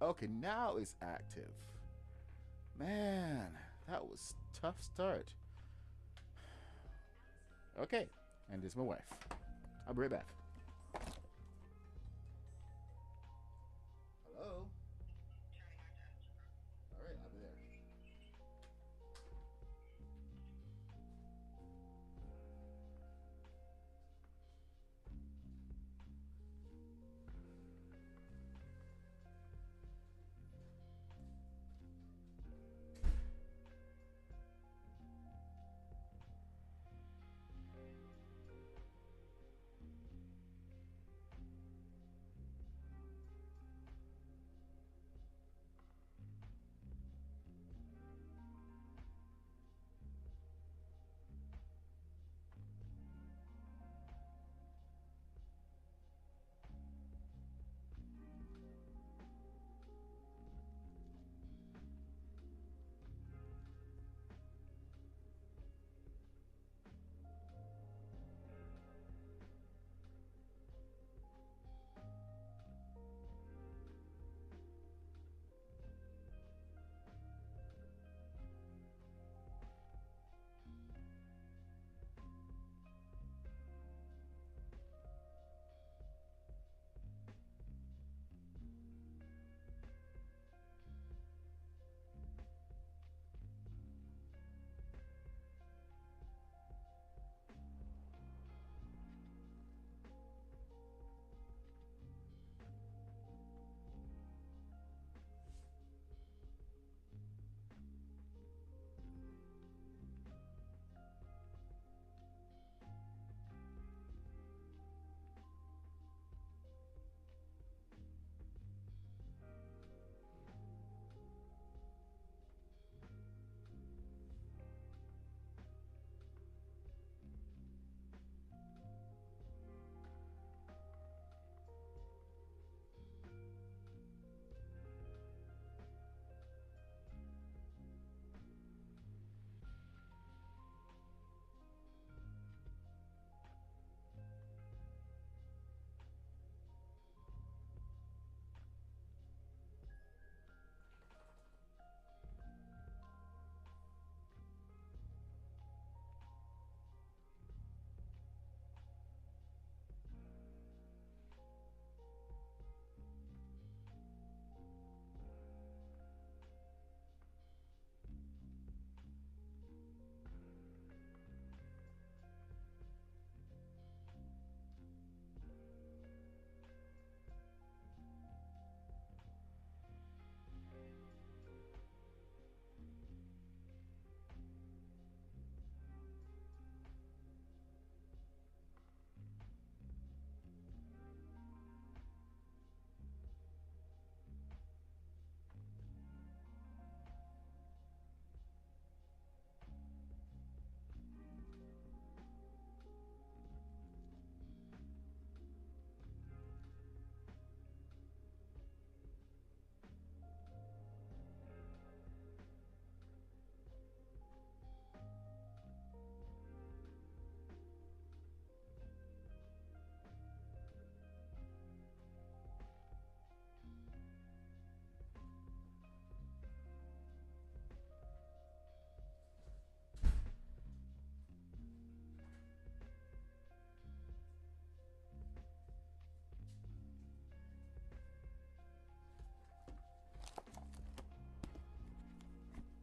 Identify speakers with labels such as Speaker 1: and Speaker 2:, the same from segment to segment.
Speaker 1: Okay, now it's active. Man, that was tough start. Okay, and there's my wife. I'll be right back. Hello? Alright, I'll be there.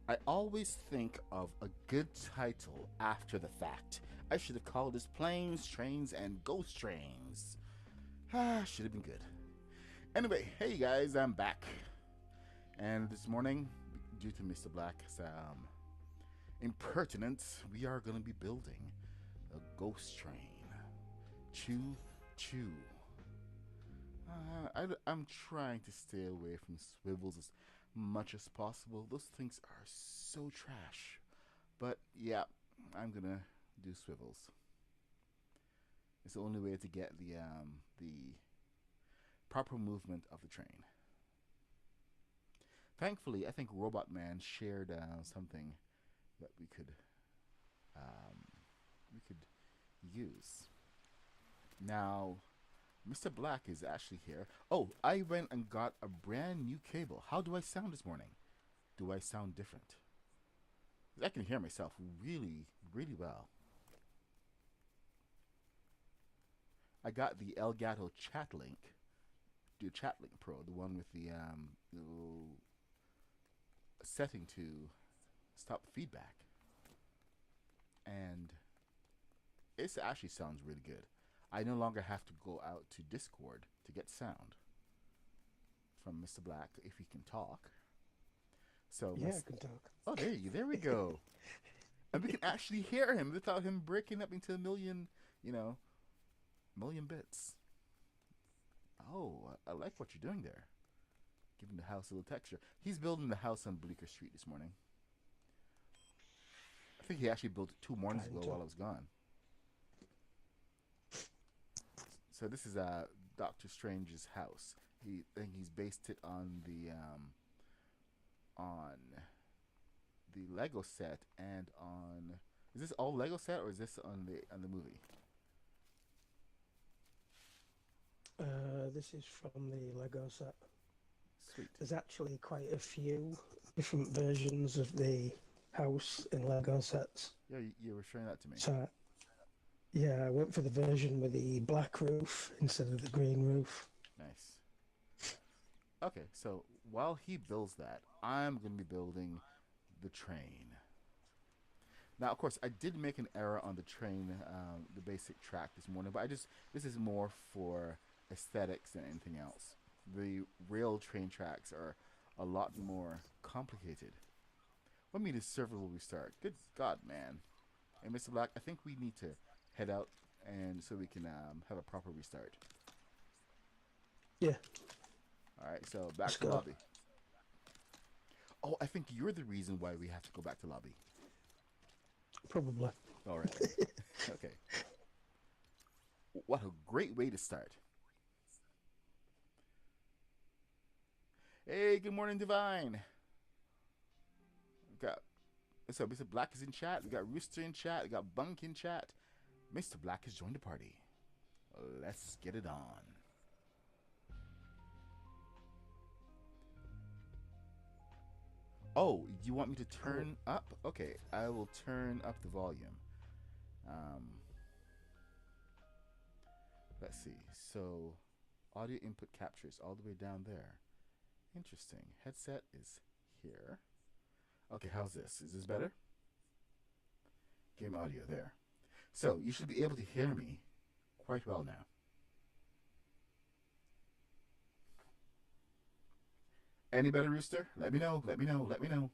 Speaker 1: I always think of a good title after the fact. I should have called this Planes, Trains, and Ghost Trains. Ah, should have been good. Anyway, hey guys, I'm back. And this morning, due to Mr. Black's impertinence, we are going to be building a ghost train. Choo choo. I'm trying to stay away from swivels as much as possible. Those things are so trash. But yeah, I'm gonna do swivels. It's the only way to get the proper movement of the train. Thankfully, I think Robot Man shared something that um, we could use. Now, Mr. Black is actually here. Oh, I went and got a brand new cable. How do I sound this morning? Do I sound different? I can hear myself really, really well. I got the Elgato Chat Link Pro, the one with the little setting to stop feedback, and it actually sounds really good. I no longer have to go out to Discord to get sound from Mr. Black if he can talk. So,
Speaker 2: Yeah, I can talk.
Speaker 1: oh, there we go. And we can actually hear him without him breaking up into a million, you know, million bits. Oh, I like what you're doing there. Giving the house a little texture. He's building the house on Bleecker Street this morning. I think he actually built it 2 mornings
Speaker 2: Trying
Speaker 1: ago
Speaker 2: to.
Speaker 1: while I was gone. So this is Doctor Strange's house. I think he's based it on the Lego set and on. Is this all Lego set or is this on the movie?
Speaker 2: This is from the Lego set.
Speaker 1: Sweet.
Speaker 2: There's actually quite a few different versions of the house in Lego sets.
Speaker 1: Yeah, you were showing that to me.
Speaker 2: So, yeah, I went for the version with the black roof instead of the green roof.
Speaker 1: Nice. Okay, so while he builds that, I'm going to be building the train. Now, of course, I did make an error on the train, the basic track this morning, but this is more for aesthetics than anything else. The real train tracks are a lot more complicated. What mean the server will restart? Good God, man! And Mr. Black, I think we need to head out and so we can have a proper restart.
Speaker 2: Yeah,
Speaker 1: All right, so back
Speaker 2: let's
Speaker 1: to
Speaker 2: go.
Speaker 1: lobby. Oh, I think you're the reason why we have to go back to lobby.
Speaker 2: Probably.
Speaker 1: All right. Okay. What a great way to start. Hey, good morning, Divine. We got so Mr. Black is in chat. We got Rooster in chat. We got Bunk in chat. Mr. Black has joined the party. Let's get it on. Oh, you want me to
Speaker 2: Oh,
Speaker 1: turn up? Okay, I will turn up the volume. Um, let's see. So, audio input captures all the way down there. Interesting. Headset is here. Okay, how's this? Is this better? Game audio there. So, you should be able to hear me quite well now. Any better, Rooster? Let me know. Let me know. Let me know.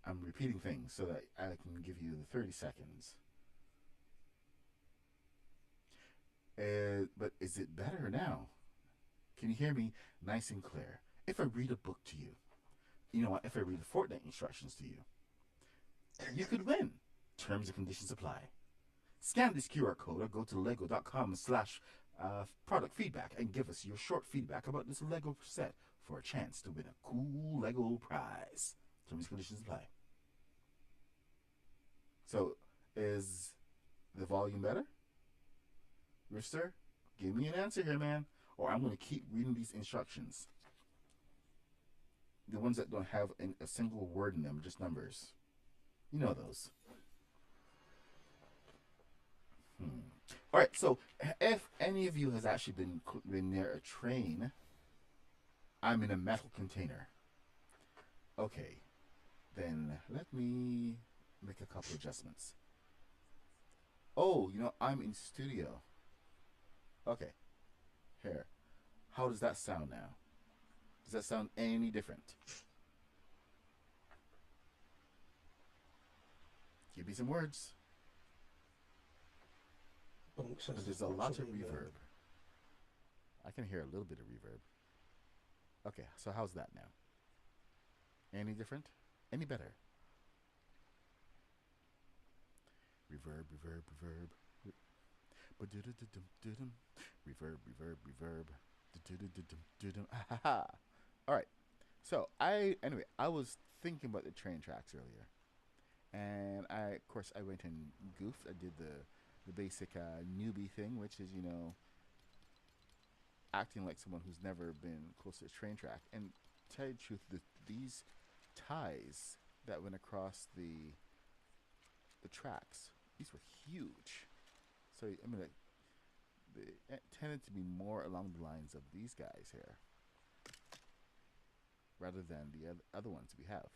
Speaker 1: I'm repeating things so that I can give you the 30 seconds. But is it better now? Can you hear me nice and clear? If I read a book to you, you know what? If I read the Fortnite instructions to you, you could win. Terms and conditions apply. Scan this QR code or go to lego.com/product feedback and give us your short feedback about this Lego set for a chance to win a cool Lego prize. Terms and conditions apply. So, is the volume better? Rooster, give me an answer here, man, or I'm going to keep reading these instructions. The ones that don't have a single word in them, just numbers. You know those. All right, so if any of you has actually been near a train, I'm in a metal container. Okay, then let me make a couple adjustments. Oh, I'm in studio. Okay, here. How does that sound now? Does that sound any different? Give me some words.
Speaker 2: Bunk says
Speaker 1: There's
Speaker 2: there's
Speaker 1: a
Speaker 2: lots
Speaker 1: lot
Speaker 2: of
Speaker 1: of
Speaker 2: reverb.
Speaker 1: reverb. I can hear a little bit of reverb. Okay, so how's that now? Any different? Any better? Reverb, reverb, reverb. Reverb, reverb, reverb. All right. So I was thinking about the train tracks earlier, and of course I went and goofed. I did the basic newbie thing, which is acting like someone who's never been close to a train track. And to tell you the truth, these ties that went across the tracks, these were huge. So I mean, they tended to be more along the lines of these guys here, rather than the other ones we have.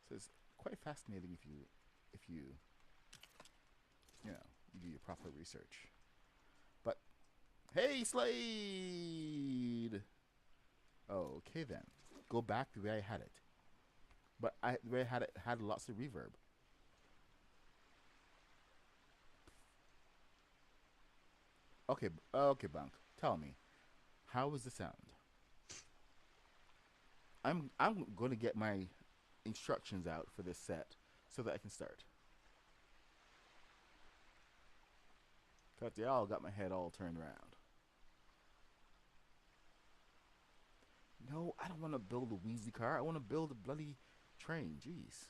Speaker 1: So it's quite fascinating if you you know you do your proper research. But hey, Slade. Oh, okay then. Go back the way I had it. But the way I had it had lots of reverb. Okay, okay, Bunk. Tell me, how was the sound? I'm going to get my instructions out for this set so that I can start. Cause y'all got my head all turned around. No, I don't want to build a Weasley car. I want to build a bloody train. Jeez.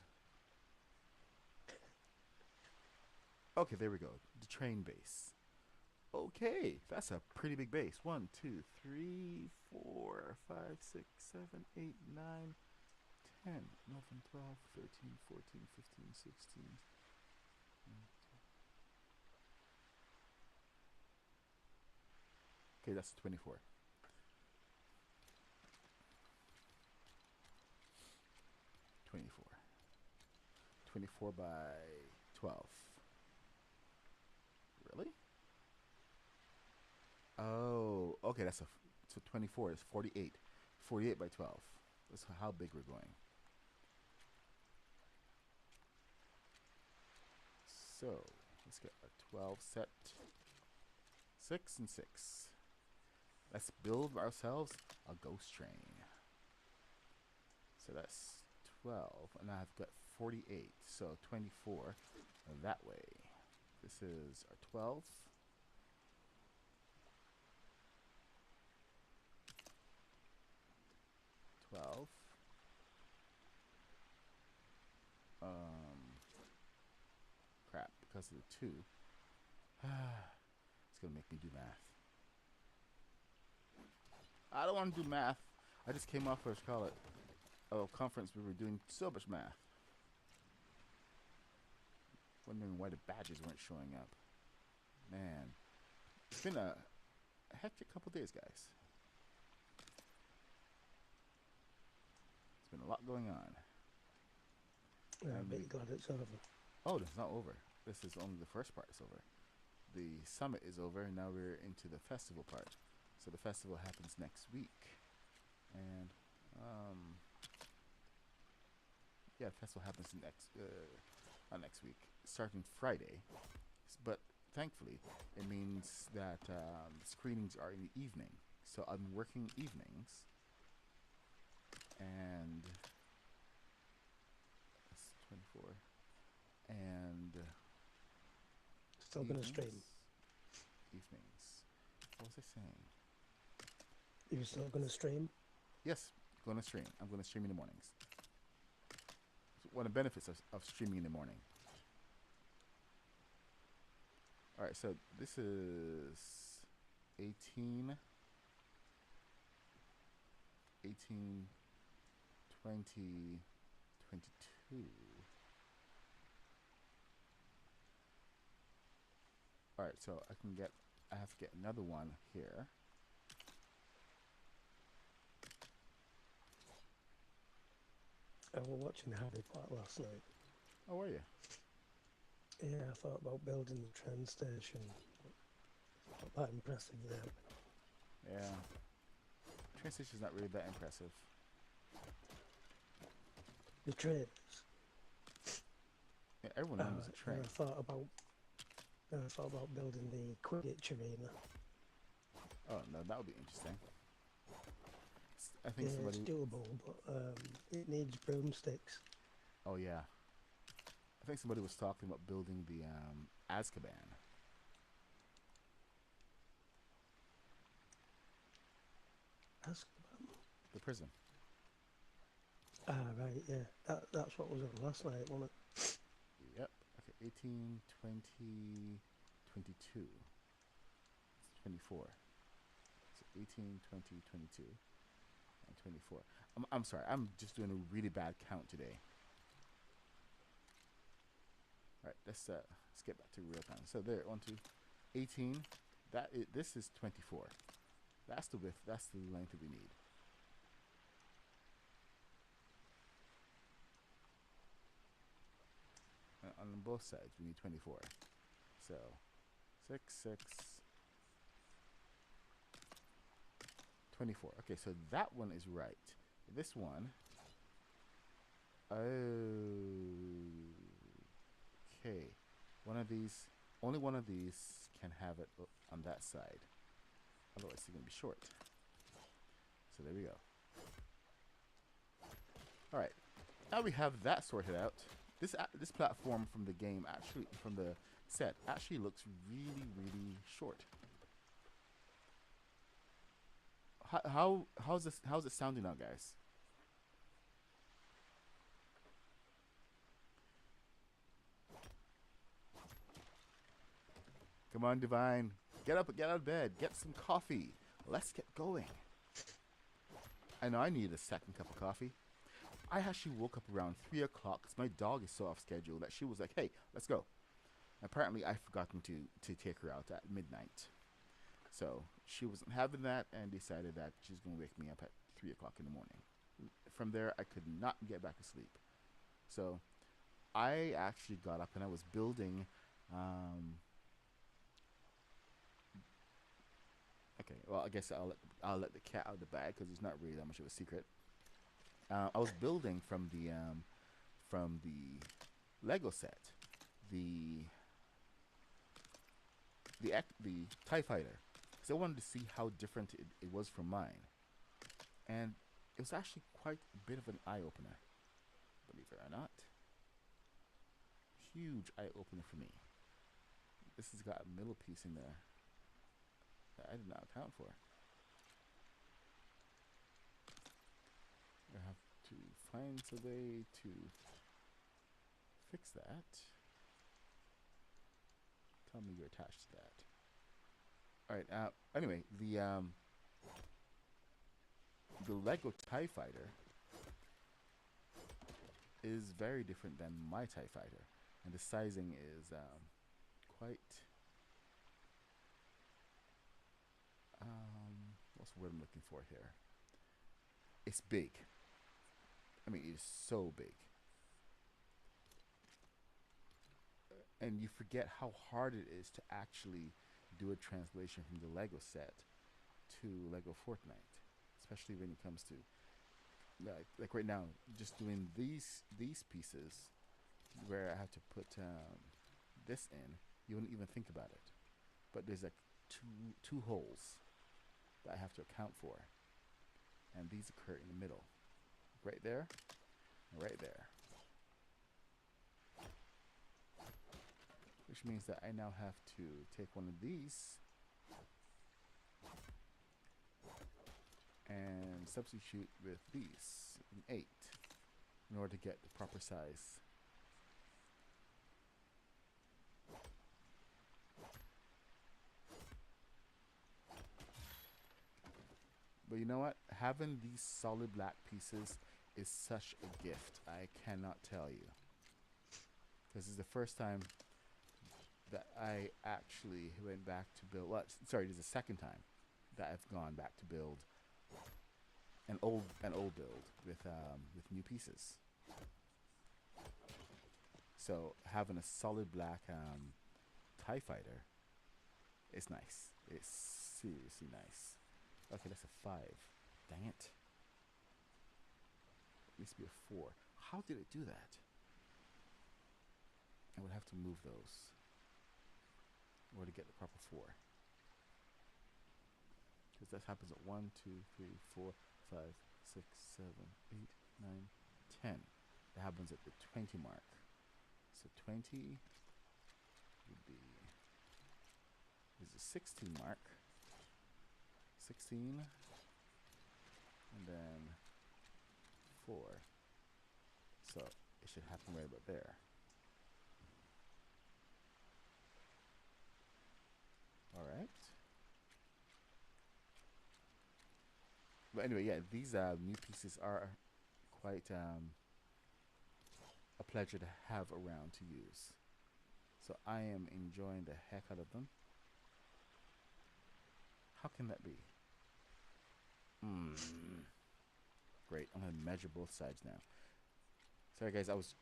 Speaker 1: Okay, there we go. The train base. Okay, that's a pretty big base. 1, 2, 3, 4, 5, 6, 7, 8, 9, 10, 11, 12, 13, 14, 15, 16. Okay, that's 24. 24. 24 by 12. Really? Oh, okay, so 24 is 48. 48 by 12. That's how big we're going. So, let's get a 12 set. 6 and 6. Let's build ourselves a ghost train. So that's 12, and I've got 48, so 24 that way. This is our 12. Crap, because of the 2. It's gonna make me do math. I don't want to do math. I just came off of a conference we were doing so much math. Wondering why the badges weren't showing up. Man, it's been a hectic couple days, guys. It's been a lot going on.
Speaker 2: Yeah, I bet you're glad it's over.
Speaker 1: Oh, it's not over. This is only the first part is over. The summit is over, and now we're into the festival part. So the festival happens next week. And, yeah, the festival happens next week, starting Friday. But thankfully, it means that the screenings are in the evening. So I'm working evenings. And that's 24. And
Speaker 2: Still going to stream.
Speaker 1: Evenings. What was I saying?
Speaker 2: You're still going to stream?
Speaker 1: Yes, going to stream. I'm going to stream in the mornings. One of the benefits of streaming in the morning. Alright, so this is 18, 20, 22. Alright, so I have to get another one here.
Speaker 2: I was watching Harry Potter last night.
Speaker 1: Oh, were you?
Speaker 2: Yeah, I thought about building the train station. Not that impressive then.
Speaker 1: Yeah. Train station's not really that impressive.
Speaker 2: The trains.
Speaker 1: Yeah, everyone knows a train.
Speaker 2: And I thought about building the Quidditch arena.
Speaker 1: Oh, no, that would be interesting. I think
Speaker 2: Yeah, it's doable, but it needs broomsticks.
Speaker 1: Oh, yeah. I think somebody was talking about building the Azkaban.
Speaker 2: Azkaban?
Speaker 1: The prison.
Speaker 2: Ah, right, yeah. That's what was on last night, wasn't it?
Speaker 1: Yep. Okay, 18, 20, 22. 24. 18, 20, 22, and 24. I'm sorry. I'm just doing a really bad count today. All right, let's get back to real time. So there, 1, 2, 18. This is 24. That's the width. That's the length that we need. On both sides, we need 24. So 6, 6, 24. Okay, so that one is right. This one. Okay. One of these. Only one of these can have it on that side. Otherwise, it's going to be short. So there we go. All right. Now we have that sorted out. This platform from the game, actually, from the set, actually looks really, really short. How's it sounding now, guys? Come on, Divine. Get up, get out of bed, get some coffee. Let's get going. I know I need a second cup of coffee. I actually woke up around 3 o'clock because my dog is so off schedule that she was like, hey, let's go. Apparently, I've forgotten to take her out at midnight. So she wasn't having that and decided that she's going to wake me up at 3 o'clock in the morning. From there, I could not get back to sleep. So I actually got up and I was building. Okay, well, I guess I'll let the cat out of the bag because it's not really that much of a secret. I was building from the Lego set, the TIE Fighter, because I wanted to see how different it was from mine, and it was actually quite a bit of an eye opener, believe it or not. Huge eye opener for me. This has got a middle piece in there that I did not account for. I have to find a way to fix that. Tell me you're attached to that. All right. Anyway, the Lego TIE Fighter is very different than my TIE Fighter, and the sizing is quite. What's the word I'm looking for here? It's big. I mean, it is so big. And you forget how hard it is to actually do a translation from the Lego set to Lego Fortnite, especially when it comes to like right now, just doing these pieces where I have to put this in. You wouldn't even think about it, but there's like two holes that I have to account for, and these occur in the middle, right there, and right there. Which means that I now have to take one of these and substitute with these, an 8, in order to get the proper size. But you know what? Having these solid black pieces is such a gift. I cannot tell you. This is the first time that I actually went back to build. Well, sorry, this is the second time that I've gone back to build an old build with new pieces. So having a solid black TIE Fighter is nice. It's seriously nice. Okay, that's a 5. Dang it. It needs to be a 4. How did it do that? I would have to move those in order to get the proper 4. Because that happens at 1, 2, 3, 4, 5, 6, 7, 8, 9, 10. That happens at the 20 mark. So 20 would be is the 16 mark. 16 and then 4. So it should happen right about there. All right. But anyway, yeah, these new pieces are quite a pleasure to have around to use. So I am enjoying the heck out of them. How can that be? Hmm. Great. I'm gonna measure both sides now. Sorry, guys. I was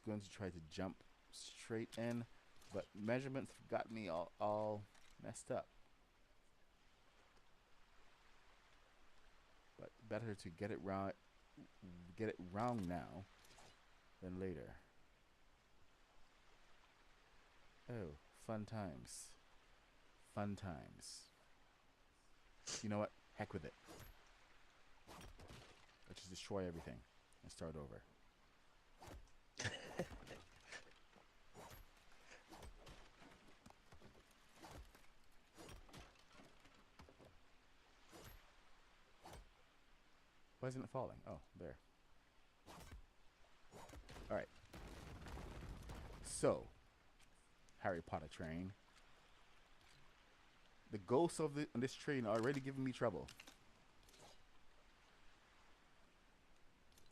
Speaker 1: going to try to jump straight in, but measurements got me all messed up. But better to get it wrong now than later. Oh, fun times. Fun times. You know what? Heck with it. Let's just destroy everything and start over. Why isn't it falling? Oh, there. Alright. So, Harry Potter train. The ghosts of this train are already giving me trouble.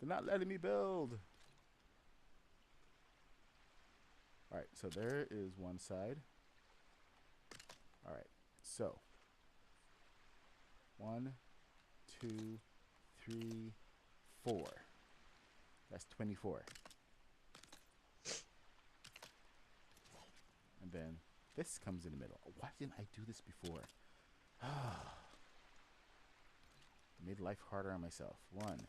Speaker 1: They're not letting me build. Alright, so there is one side. Alright, so 1, 2, 3, 4. That's 24. And then this comes in the middle. Why didn't I do this before? Made life harder on myself. 1,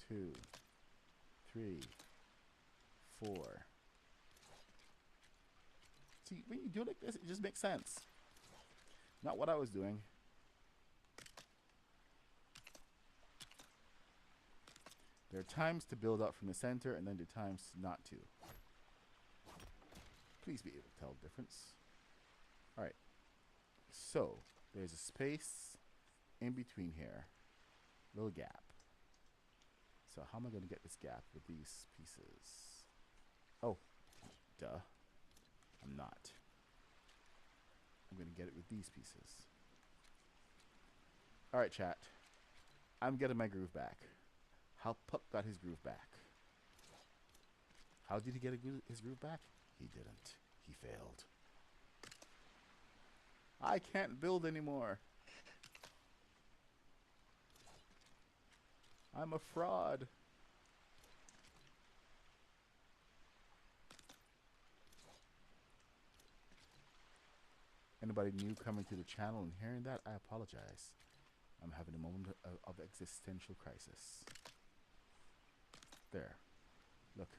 Speaker 1: 2, 3, 4. See, when you do it like this, it just makes sense. Not what I was doing. There are times to build up from the center, and then there are times not to. Please be able to tell the difference. Alright. So, there's a space in between here. Little gap. So how am I going to get this gap with these pieces? Oh, duh. I'm not. I'm going to get it with these pieces. Alright, chat. I'm getting my groove back. How Puck got his groove back? How did he get his groove back? He didn't. He failed. I can't build anymore. I'm a fraud. Anybody new coming to the channel and hearing that, I apologize. I'm having a moment of existential crisis. There. Look.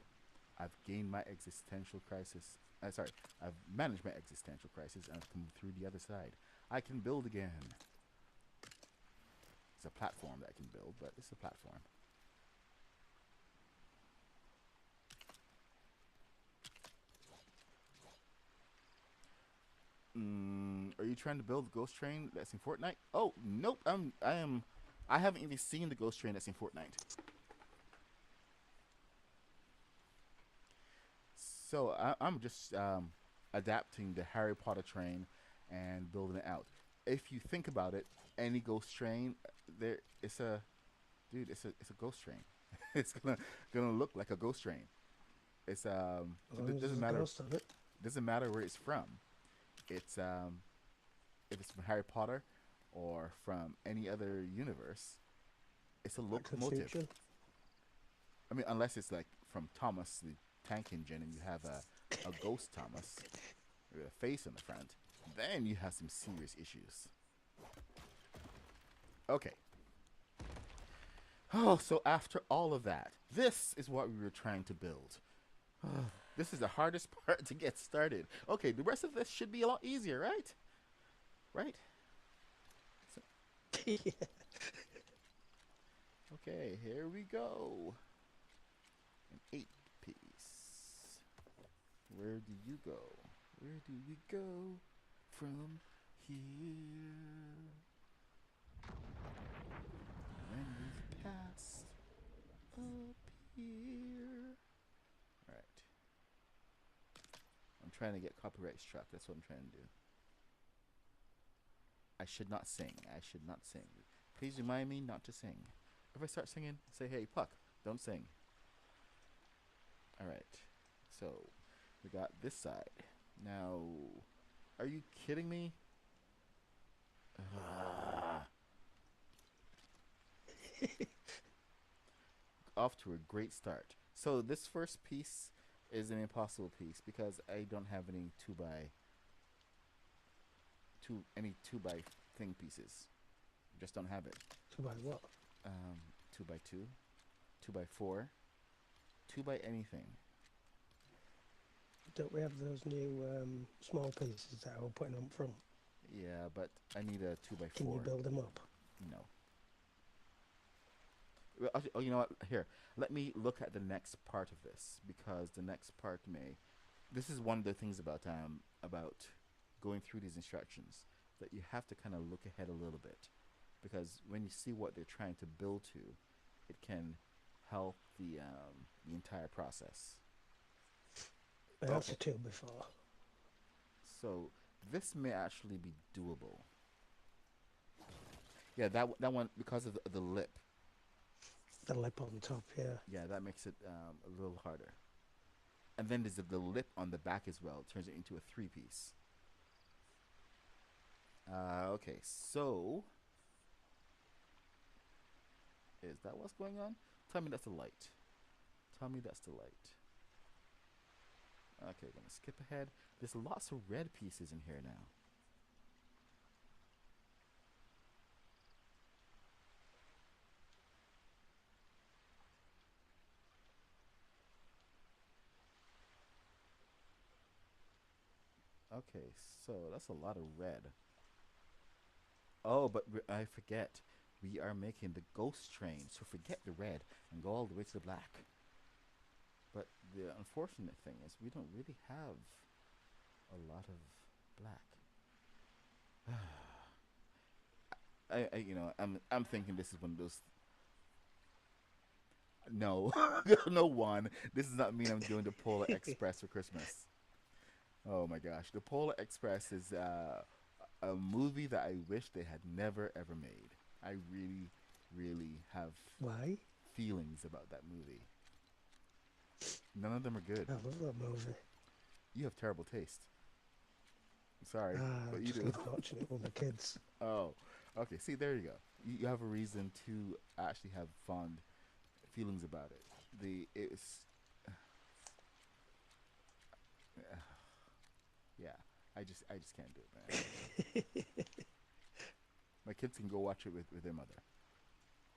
Speaker 1: I've gained my existential crisis. Sorry. I've managed my existential crisis and I've come through the other side. I can build again. It's a platform that I can build, but it's a platform. Are you trying to build the ghost train that's in Fortnite? Oh, nope. I haven't even seen the ghost train that's in Fortnite. So I'm just adapting the Harry Potter train and building it out. If you think about it, any ghost train, it's a ghost train. It's gonna look like a ghost train. It's it doesn't matter. Doesn't matter where it's from. It's if it's from Harry Potter or from any other universe, it's a locomotive. I mean, unless it's like from Thomas the Tank Engine and you have a ghost Thomas with a face on the front, then you have some serious issues. Okay. Oh, so after all of that, this is what we were trying to build. This is the hardest part to get started. Okay, the rest of this should be a lot easier, right? Right? So
Speaker 2: Yeah.
Speaker 1: okay, here we go. An 8-piece. Where do you go? Where do we go from here? When we've passed up here. Alright. I'm trying to get copyright struck. That's what I'm trying to do. I should not sing. I should not sing. Please remind me not to sing. If I start singing, say, hey, Puck, don't sing. All right. So we got this side. Now, are you kidding me? Off to a great start. So this first piece is an impossible piece because I don't have any two by thing pieces. Just don't have it.
Speaker 2: Two by what?
Speaker 1: Um, 2x2, 2x4, 2 by anything.
Speaker 2: Don't we have those new small pieces that we're putting up front?
Speaker 1: Yeah, but I need a 2x4.
Speaker 2: Can you build them up?
Speaker 1: No. Well, oh, you know what? Here, let me look at the next part of this because the next part may. This is one of the things about going through these instructions that you have to kind of look ahead a little bit because when you see what they're trying to build to, it can help the entire process.
Speaker 2: I had to two before.
Speaker 1: So this may actually be doable. Yeah, that one because of the lip.
Speaker 2: The lip on top, yeah.
Speaker 1: Yeah, that makes it a little harder. And then there's the lip on the back as well. It turns it into a 3-piece. Okay, so is that what's going on? Tell me that's the light. Tell me that's the light. Okay, gonna skip ahead. There's lots of red pieces in here now. Okay, so that's a lot of red. Oh, but I forget. We are making the ghost train, so forget the red and go all the way to the black. But the unfortunate thing is we don't really have a lot of black. I'm thinking this is one of those. No, no one. This does not mean I'm doing the Polar Express for Christmas. Oh my gosh, the Polar Express is a movie that I wish they had never ever made. I really, really have
Speaker 2: Why?
Speaker 1: feelings about that movie. None of them are good.
Speaker 2: I love that movie.
Speaker 1: You have terrible taste. I'm sorry,
Speaker 2: I
Speaker 1: but you
Speaker 2: just
Speaker 1: do.
Speaker 2: love watching it with my kids.
Speaker 1: Oh, okay. See, there you go. You have a reason to actually have fond feelings about it. It's yeah. I just can't do it, man. My kids can go watch it with their mother.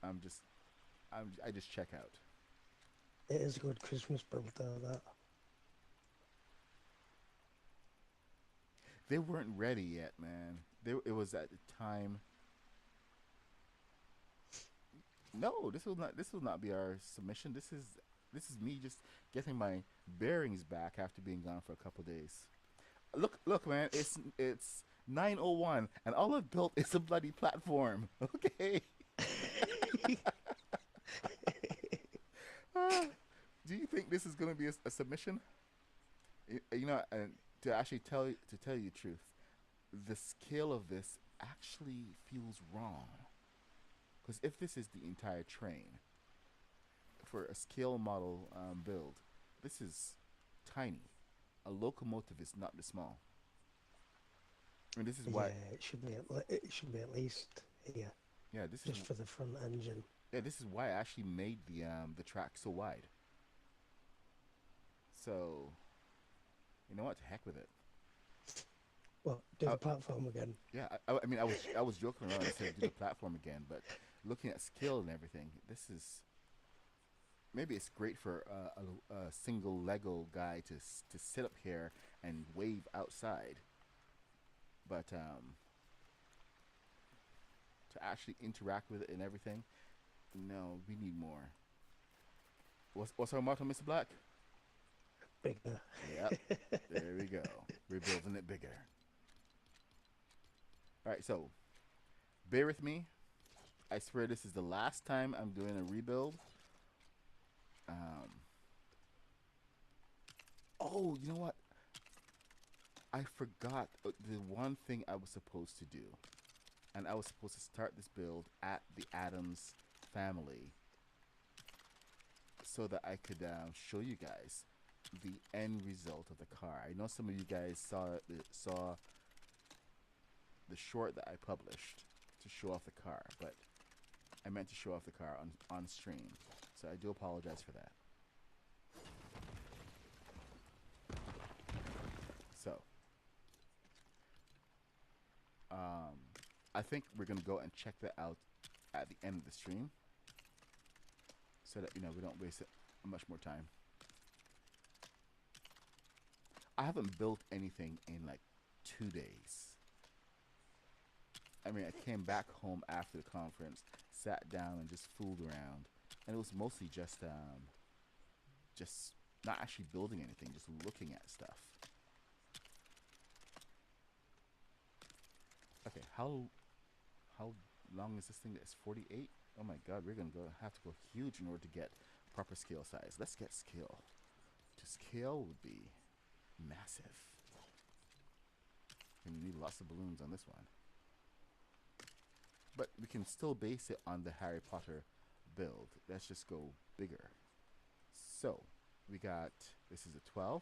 Speaker 1: I'm just I just check out.
Speaker 2: It is a good Christmas build though, that.
Speaker 1: They weren't ready yet, man. It was at the time. No, this will not be our submission. This is me just getting my bearings back after being gone for a couple days. Look, man. It's 9:01, and all I've built is a bloody platform. Okay. Ah, do you think this is going to be a submission? You know, and to actually tell you the truth, the scale of this actually feels wrong. Because if this is the entire train for a scale model build, this is tiny. A locomotive is not this small. And this is
Speaker 2: Yeah,
Speaker 1: why.
Speaker 2: it should be at least here,
Speaker 1: Yeah, this is
Speaker 2: just for the front engine.
Speaker 1: yeah, this is why I actually made the track so wide. So, you know what? To heck with it.
Speaker 2: Well, do
Speaker 1: I,
Speaker 2: the platform again.
Speaker 1: yeah, I mean, I was joking around and said do the platform again, but looking at scale and everything, this is maybe it's great for a single Lego guy to sit up here and wave outside, but to actually interact with it and everything, no, we need more. What's our motto, Mr. Black?
Speaker 2: Bigger.
Speaker 1: Yep, there we go. We're building it bigger. All right, so bear with me. I swear this is the last time I'm doing a rebuild. Um, oh, you know what? I forgot the one thing I was supposed to do. and I was supposed to start this build at the Adams family so that I could show you guys the end result of the car. I know some of you guys saw the short that I published to show off the car, but I meant to show off the car on stream, so I do apologize for that. So, I think we're gonna go and check that out at the end of the stream, so that we don't waste much more time. I haven't built anything in like 2 days. I mean, I came back home after the conference, sat down and just fooled around, and it was mostly just not actually building anything, just looking at stuff. Okay, how long is this thing? That's 48. Oh my God, we're gonna have to go huge in order to get proper scale size. Let's get scale. To scale would be massive, and you need lots of balloons on this one. But we can still base it on the Harry Potter build. Let's just go bigger. So we got, this is a 12.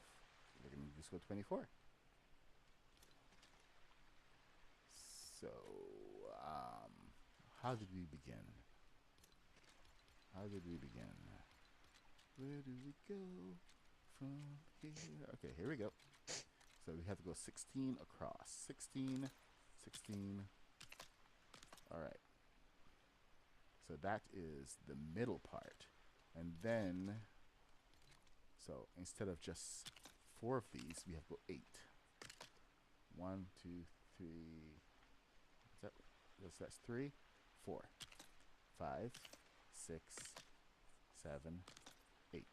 Speaker 1: We're gonna just go 24. So how did we begin? Where do we go from here? Okay, here we go. So we have to go 16 across. 16, 16. All right. So that is the middle part. And then, so instead of just 4 of these, we have to go 8. 1, 2, 3. That's 3, 4, 5, 6, 7, 8.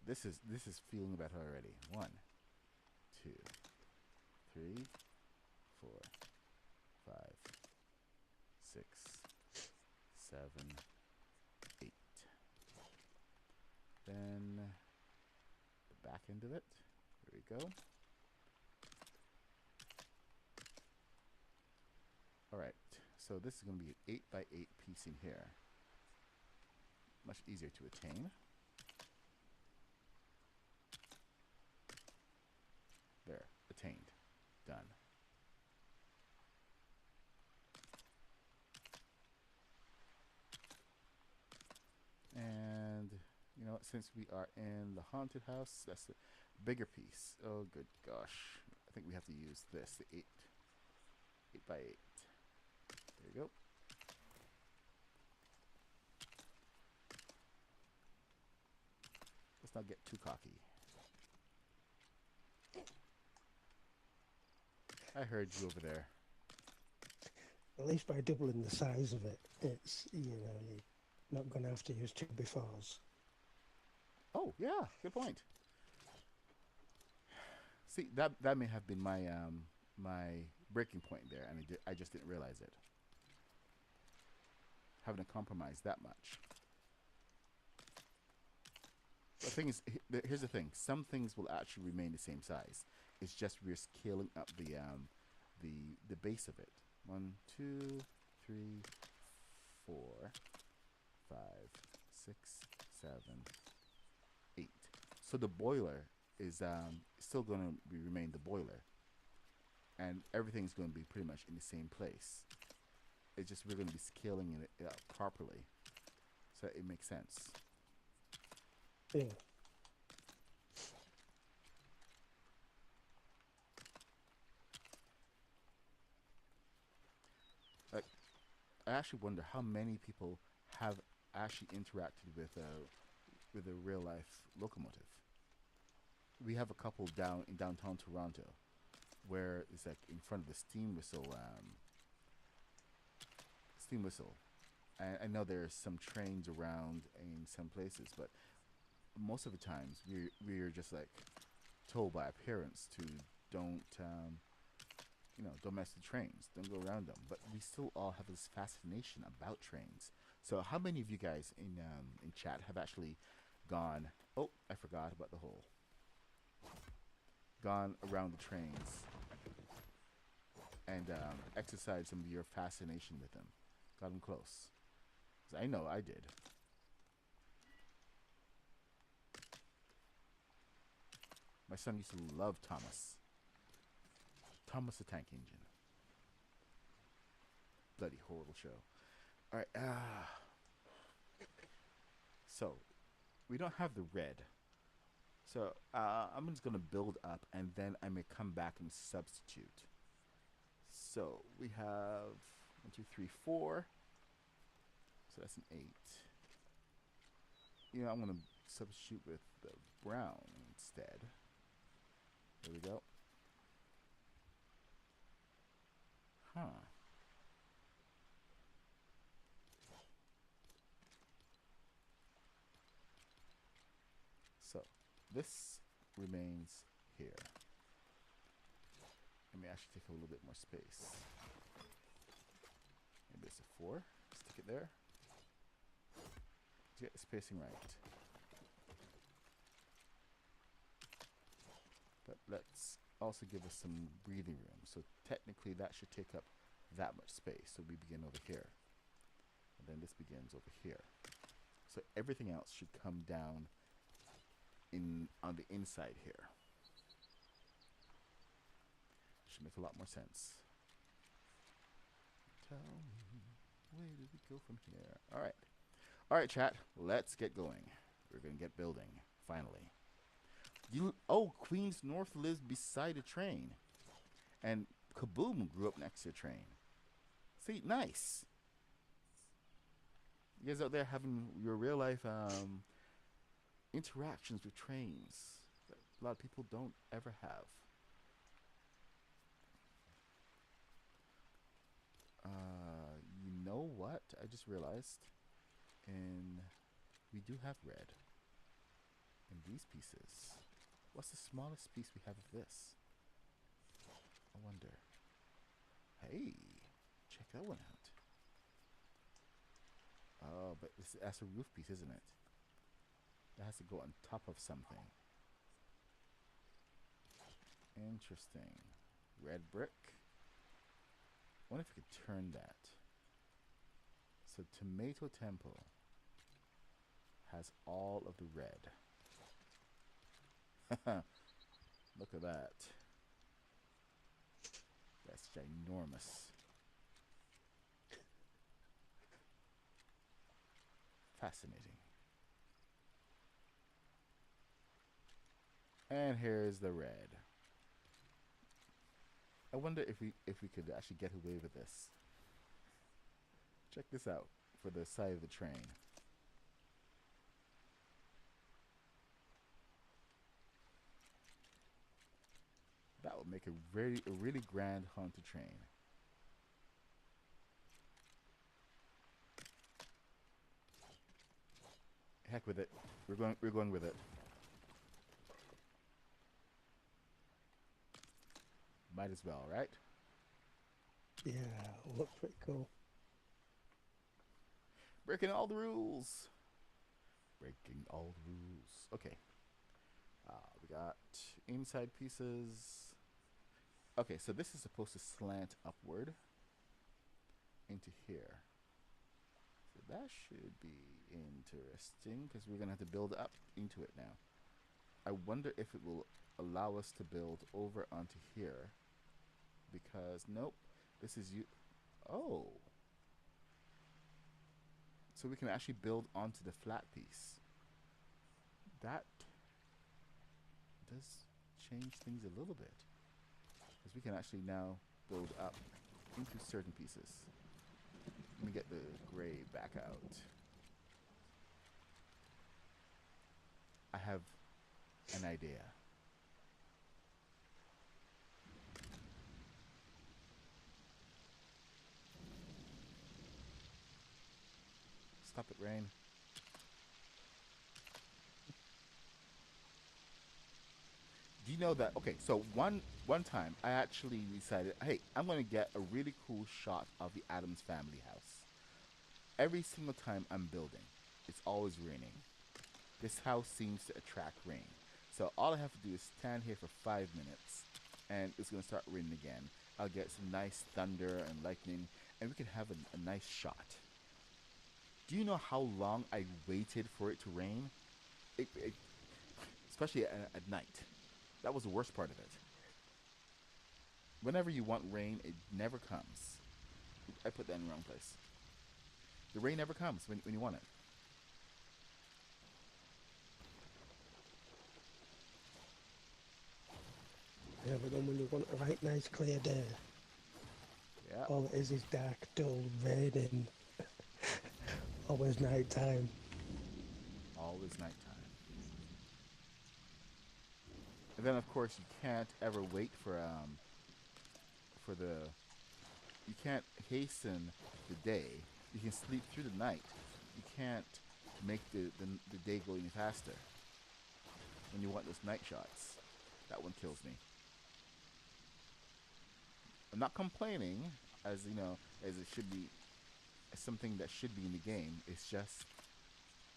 Speaker 1: This is feeling better already. 1, 2, 3, 4, 5, 6, 7, 8. Then the back end of it. Here we go. Alright, so this is going to be an 8x8 piece in here. Much easier to attain. There, attained. Done. And, you know, since we are in the haunted house, that's the bigger piece. Oh, good gosh. I think we have to use this, the 8x8. There you go. Let's not get too cocky. I heard you over there.
Speaker 2: At least by doubling the size of it, it's, you're not going to have to use 2x4s.
Speaker 1: Oh, yeah, good point. See, that may have been my my breaking point there, and I just didn't realize it. Having to compromise that much. The thing is, here's the thing: some things will actually remain the same size. It's just we're scaling up the base of it. 1, 2, 3, 4, 5, 6, 7, 8. So the boiler is still going to remain the boiler, and everything's going to be pretty much in the same place. It's just we're going to be scaling it up properly, so it makes sense.
Speaker 2: Yeah.
Speaker 1: Like, I actually wonder how many people have actually interacted with a real life locomotive. We have a couple down in downtown Toronto, where it's like in front of the steam whistle. I know there's some trains around in some places, but most of the times we're just like told by our parents to don't mess with trains, don't go around them. But we still all have this fascination about trains. So how many of you guys in chat have actually gone, oh, I forgot about the hole, gone around the trains and exercise some of your fascination with him. Got him close. 'Cause I know I did. My son used to love Thomas. Thomas the Tank Engine. Bloody horrible show. Alright, so, we don't have the red. So, I'm just going to build up, and then I may come back and substitute. So, we have 1, 2, 3, 4. So, that's an 8. You know, I'm going to substitute with the brown instead. There we go. Huh. So, this remains here. Let me actually take a little bit more space. Maybe it's a 4. Stick it there. To get the spacing right. But let's also give us some breathing room. So technically that should take up that much space. So we begin over here. And then this begins over here. So everything else should come down on the inside here. Should make a lot more sense. Tell me, where do we go from here? Alright. Alright, chat. Let's get going. We're going to get building. Finally. Oh, Queens North lives beside a train. And Kaboom grew up next to a train. See, nice. You guys out there having your real life interactions with trains that a lot of people don't ever have. You know what? I just realized. And we do have red. In these pieces. What's the smallest piece we have of this? I wonder. Hey, check that one out. Oh, but that's a roof piece, isn't it? That has to go on top of something. Interesting. Red brick. I wonder if we could turn that. So Tomato Temple has all of the red. Look at that. That's ginormous. Fascinating. And here's the red. I wonder if we could actually get away with this. Check this out for the side of the train. That would make a really grand haunted train. Heck with it. We're going with it. Might as well, right?
Speaker 2: Yeah, look pretty cool.
Speaker 1: Breaking all the rules. Breaking all the rules. Okay. We got inside pieces. Okay, so this is supposed to slant upward into here. So that should be interesting because we're going to have to build up into it now. I wonder if it will allow us to build over onto here. Because, nope, this is oh. So we can actually build onto the flat piece. That does change things a little bit. Because we can actually now build up into certain pieces. Let me get the gray back out. I have an idea. Stop it, rain. Do you know that? Okay, so one time I actually decided, hey, I'm going to get a really cool shot of the Addams Family house. Every single time I'm building, it's always raining. This house seems to attract rain. So all I have to do is stand here for 5 minutes and it's gonna start raining again. I'll get some nice thunder and lightning, and we can have a nice shot. Do you know how long I waited for it to rain? It especially at night. That was the worst part of it. Whenever you want rain, it never comes. I put that in the wrong place. The rain never comes when you want it.
Speaker 2: Yeah, but then when you want a right nice clear day,
Speaker 1: Yeah,
Speaker 2: all it is dark, dull, raining, always night time.
Speaker 1: always nighttime. And then of course you can't ever wait for the you can't hasten the day. You can sleep through the night. You can't make the day go any faster when you want those night shots. That one kills me. I'm not complaining, as you know, as it should be, as something that should be in the game. It's just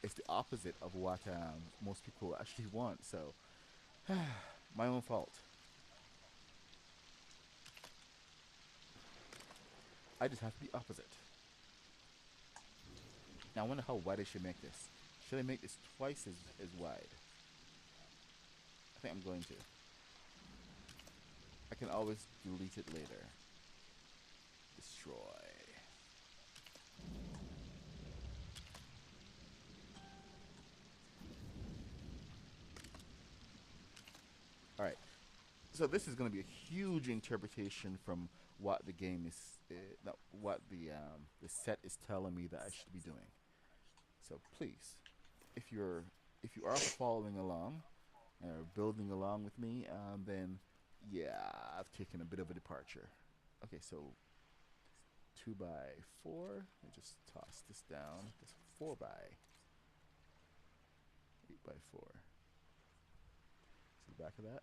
Speaker 1: it's the opposite of what most people actually want. So, my own fault. I just have to be opposite. Now I wonder how wide I should make this. Should I make this twice as wide? I think I'm going to. I can always delete it later. Destroy. Alright, so this is going to be a huge interpretation from what the game is, what the set is telling me that I should be doing. So please, if you are following along or building along with me, then yeah, I've taken a bit of a departure. Okay, so 2 by 4. Let me just toss this down. This 4 by 8 by 4. See the back of that?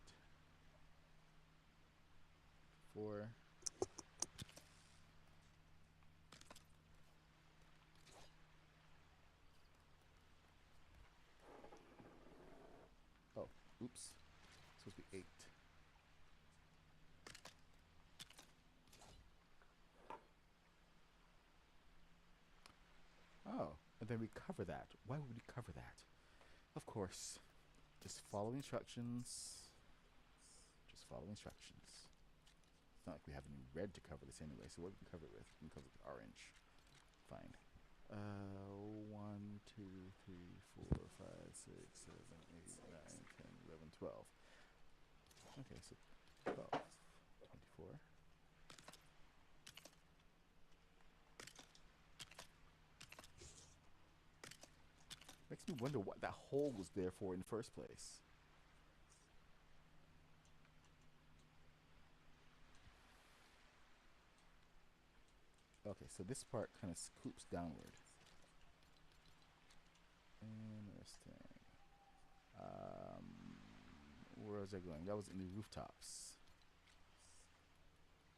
Speaker 1: 4. Oh, oops. It's supposed to be 8. Oh, and then we cover that. Why would we cover that? Of course, just follow instructions. Just follow instructions. It's not like we have any red to cover this anyway, so what do we cover it with? We can cover it with orange. Fine. 1, 2, 3, 4, 5, 6, 7, 8, 9, 10, 11, 12. Okay, so 12, 24. Makes me wonder what that hole was there for in the first place. Okay, so this part kind of scoops downward. Interesting. Where was I going? That was in the rooftops.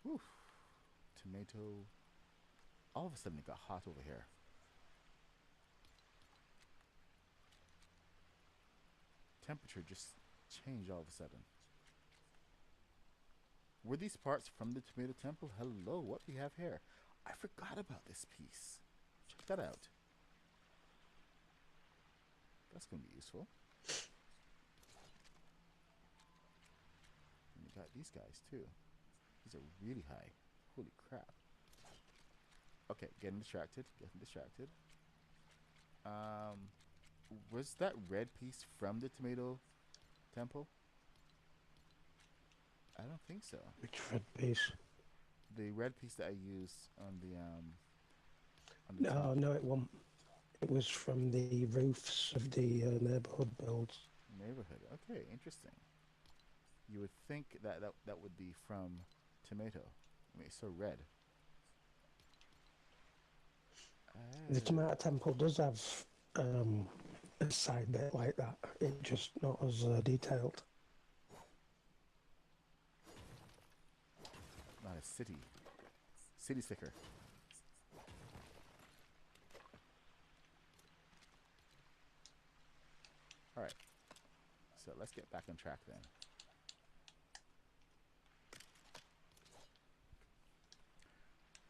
Speaker 1: Whew. Tomato. All of a sudden it got hot over here. Temperature just changed all of a sudden. Were these parts from the tomato temple? Hello, what do we have here? I forgot about this piece. Check that out. That's going to be useful. And we got these guys too. These are really high. Holy crap. Okay, getting distracted. Getting distracted. Was that red piece from the tomato temple? I don't think so.
Speaker 2: Which red piece?
Speaker 1: The red piece that I used on the
Speaker 2: No,
Speaker 1: top
Speaker 2: no, it wasn't. It was from the roofs of the neighbourhood builds.
Speaker 1: neighborhood. Okay, interesting. You would think that would be from tomato. I mean, it's so red.
Speaker 2: The Tomato Temple does have a side bit like that. It's just not as detailed.
Speaker 1: Not a city sticker. All right. So let's get back on track then.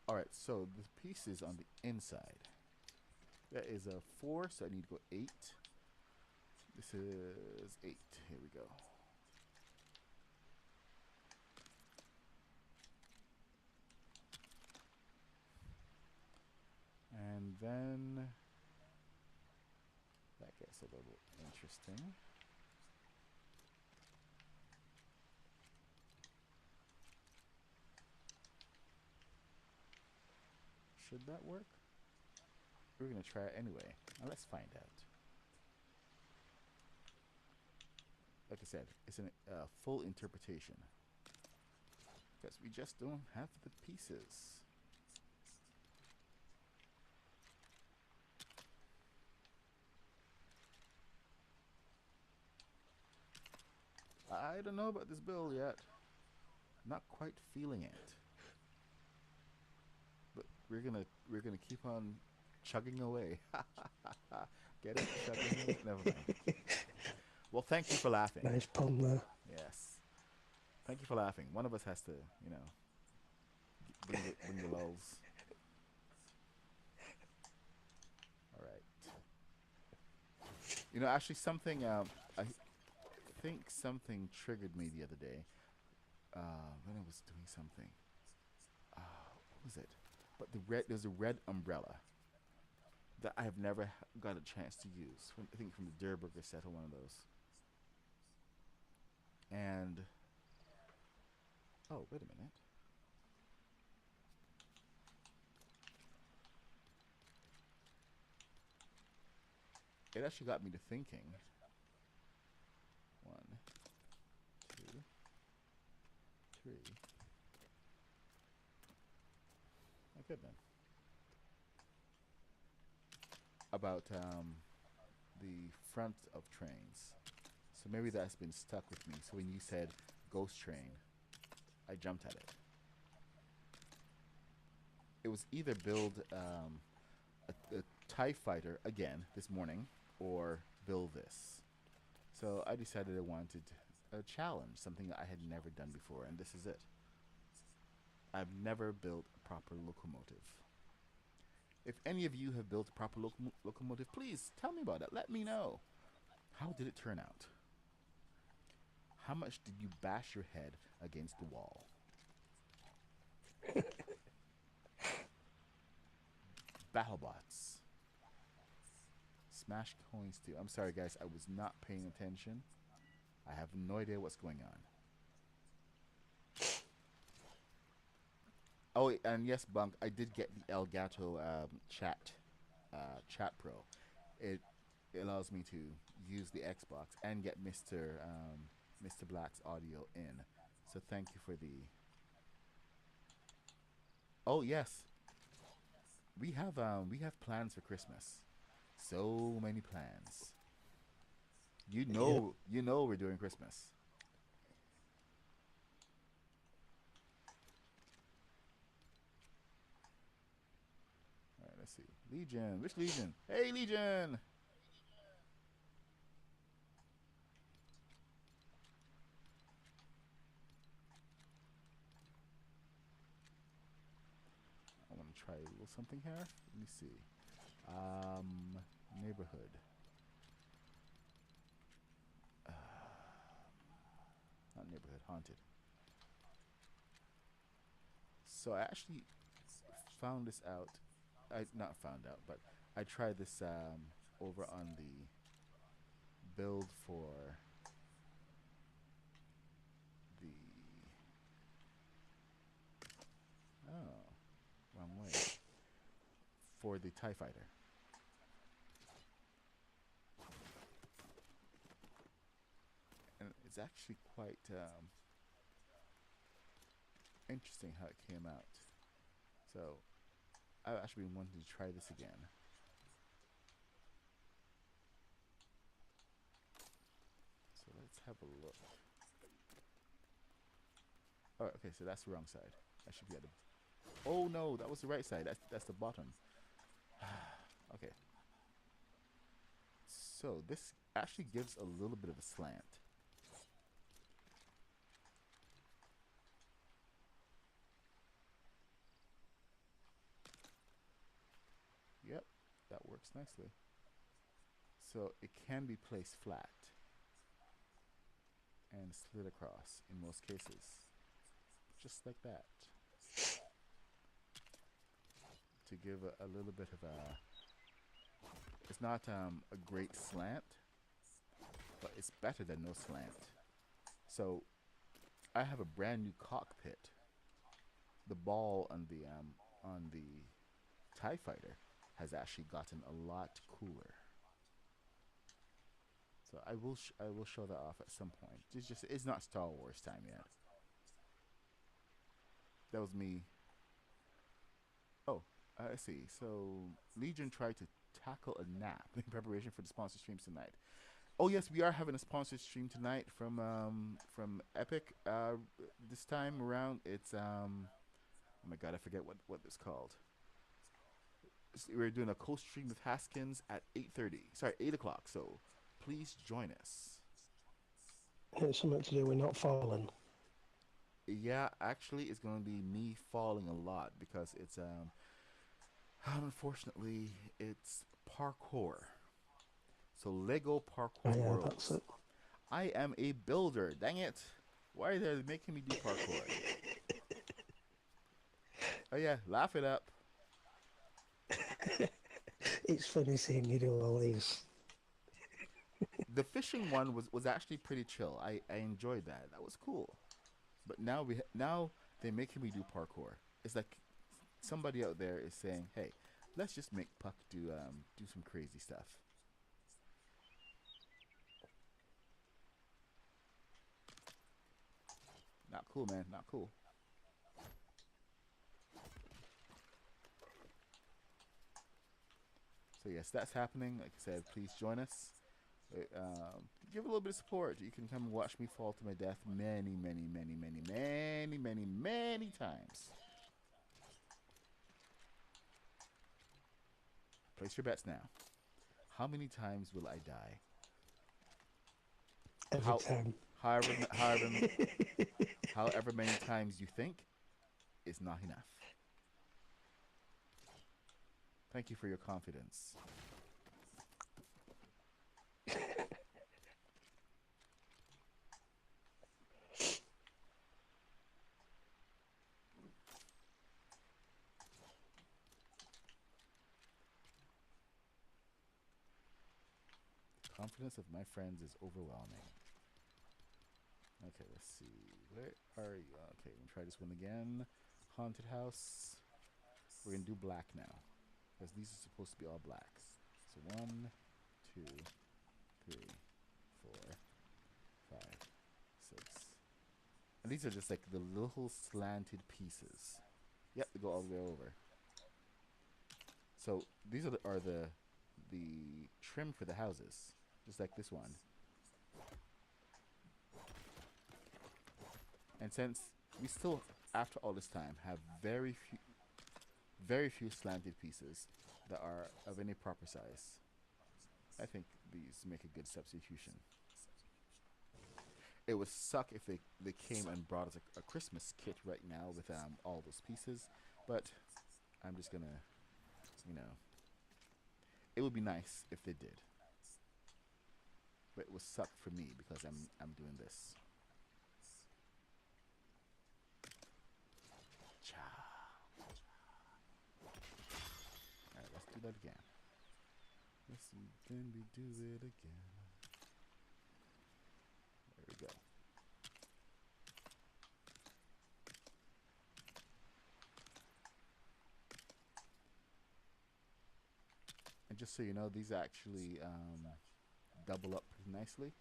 Speaker 1: All right, so the pieces on the inside. That is a 4, so I need to go 8. This is 8. Here we go. And then that gets a little interesting. Should that work? We're going to try it anyway. Now let's find out. Like I said, it's a full interpretation. Because we just don't have the pieces. I don't know about this build yet. Not quite feeling it. But we're gonna keep on chugging away. Get it? Chugging away? Never mind. Well, thank you for laughing.
Speaker 2: Nice pun there.
Speaker 1: Yes. Thank you for laughing. One of us has to, bring the lulls. All right. Actually, something. I think something triggered me the other day. When I was doing something. What was it? But there's a red umbrella that I have never got a chance to use. I think from the Durburger set or one of those. And oh, wait a minute. It actually got me to thinking. 1, 2, 3. Okay then. About the front of trains. So maybe that's been stuck with me. So when you said ghost train, I jumped at it. It was either build a TIE fighter again this morning or build this. So I decided I wanted a challenge, something that I had never done before, and this is it. I've never built a proper locomotive. If any of you have built a proper locomotive, please tell me about it. Let me know. How did it turn out? How much did you bash your head against the wall? BattleBots. Smash coins too. I'm sorry guys, I was not paying attention. I have no idea what's going on. Oh, and yes, Bunk, I did get the Elgato Chat Pro. It allows me to use the Xbox and get Mr. Black's audio in. So thank you for the. Oh yes, we have plans for Christmas. So many plans. We're doing Christmas. All right, let's see. Legion. Which Legion? Hey, Legion! I want to try a little something here. Let me see. Neighborhood. Not neighborhood, haunted. So I actually found this out. I not found out, but I tried this over on the build for the wrong way for the TIE Fighter. And it's actually quite interesting how it came out. So I've actually been wanting to try this again. So let's have a look. Oh, okay, so that's the wrong side. I should be at the. Oh no, that was the right side. That's the bottom. Okay. So this actually gives a little bit of a slant. That works nicely. So it can be placed flat and slid across in most cases, just like that, to give a little bit of a. It's not a great slant, but it's better than no slant. So I have a brand new cockpit. The ball on the Tie Fighter has actually gotten a lot cooler. So I will show that off at some point. It's not Star Wars time yet. That was me. Oh, I see. So Legion tried to tackle a nap in preparation for the sponsor streams tonight. Oh yes, we are having a sponsored stream tonight from Epic. This time around, it's oh my god, I forget what it's called. We're doing a co-stream with Haskins at 8:30. Sorry, 8 o'clock. So please join us.
Speaker 2: It's something to do with not falling.
Speaker 1: Yeah, actually, it's going to be me falling a lot because it's unfortunately it's parkour. So Lego
Speaker 2: Oh,
Speaker 1: Parkour
Speaker 2: yeah, that's
Speaker 1: Worlds.
Speaker 2: it.
Speaker 1: I am a builder. Dang it! Why are they making me do parkour? Oh yeah, laugh it up.
Speaker 2: It's funny seeing you do all these.
Speaker 1: The fishing one was actually pretty chill. I enjoyed that. That was cool. But now they're making me do parkour. It's like somebody out there is saying, "Hey, let's just make Puck do some crazy stuff." Not cool, man. Not cool. So yes, that's happening. Like I said, please join us. Give a little bit of support. You can come and watch me fall to my death many, many, many, many, many, many, many times. Place your bets now. How many times will I die?
Speaker 2: Every
Speaker 1: How,
Speaker 2: time.
Speaker 1: however, however, however many times you think is not enough. Thank you for your confidence. The confidence of my friends is overwhelming. Okay, let's see. Where are you? Okay, we'll try this one again. Haunted house. We're gonna do black now, because these are supposed to be all blacks. So 1, 2, 3, 4, 5, 6. And these are just like the little slanted pieces. Yep, they go all the way over. So these are the trim for the houses, just like this one. And since we still, after all this time, have very few slanted pieces that are of any proper size, I think these make a good substitution. It would suck if they came and brought us a Christmas kit right now with all those pieces, but I'm just gonna, you know, it would be nice if they did, but it would suck for me because I'm doing this. Cha. All right, let's do that again. Listen, then we do it again. There we go. And just so you know, these actually double up pretty nicely.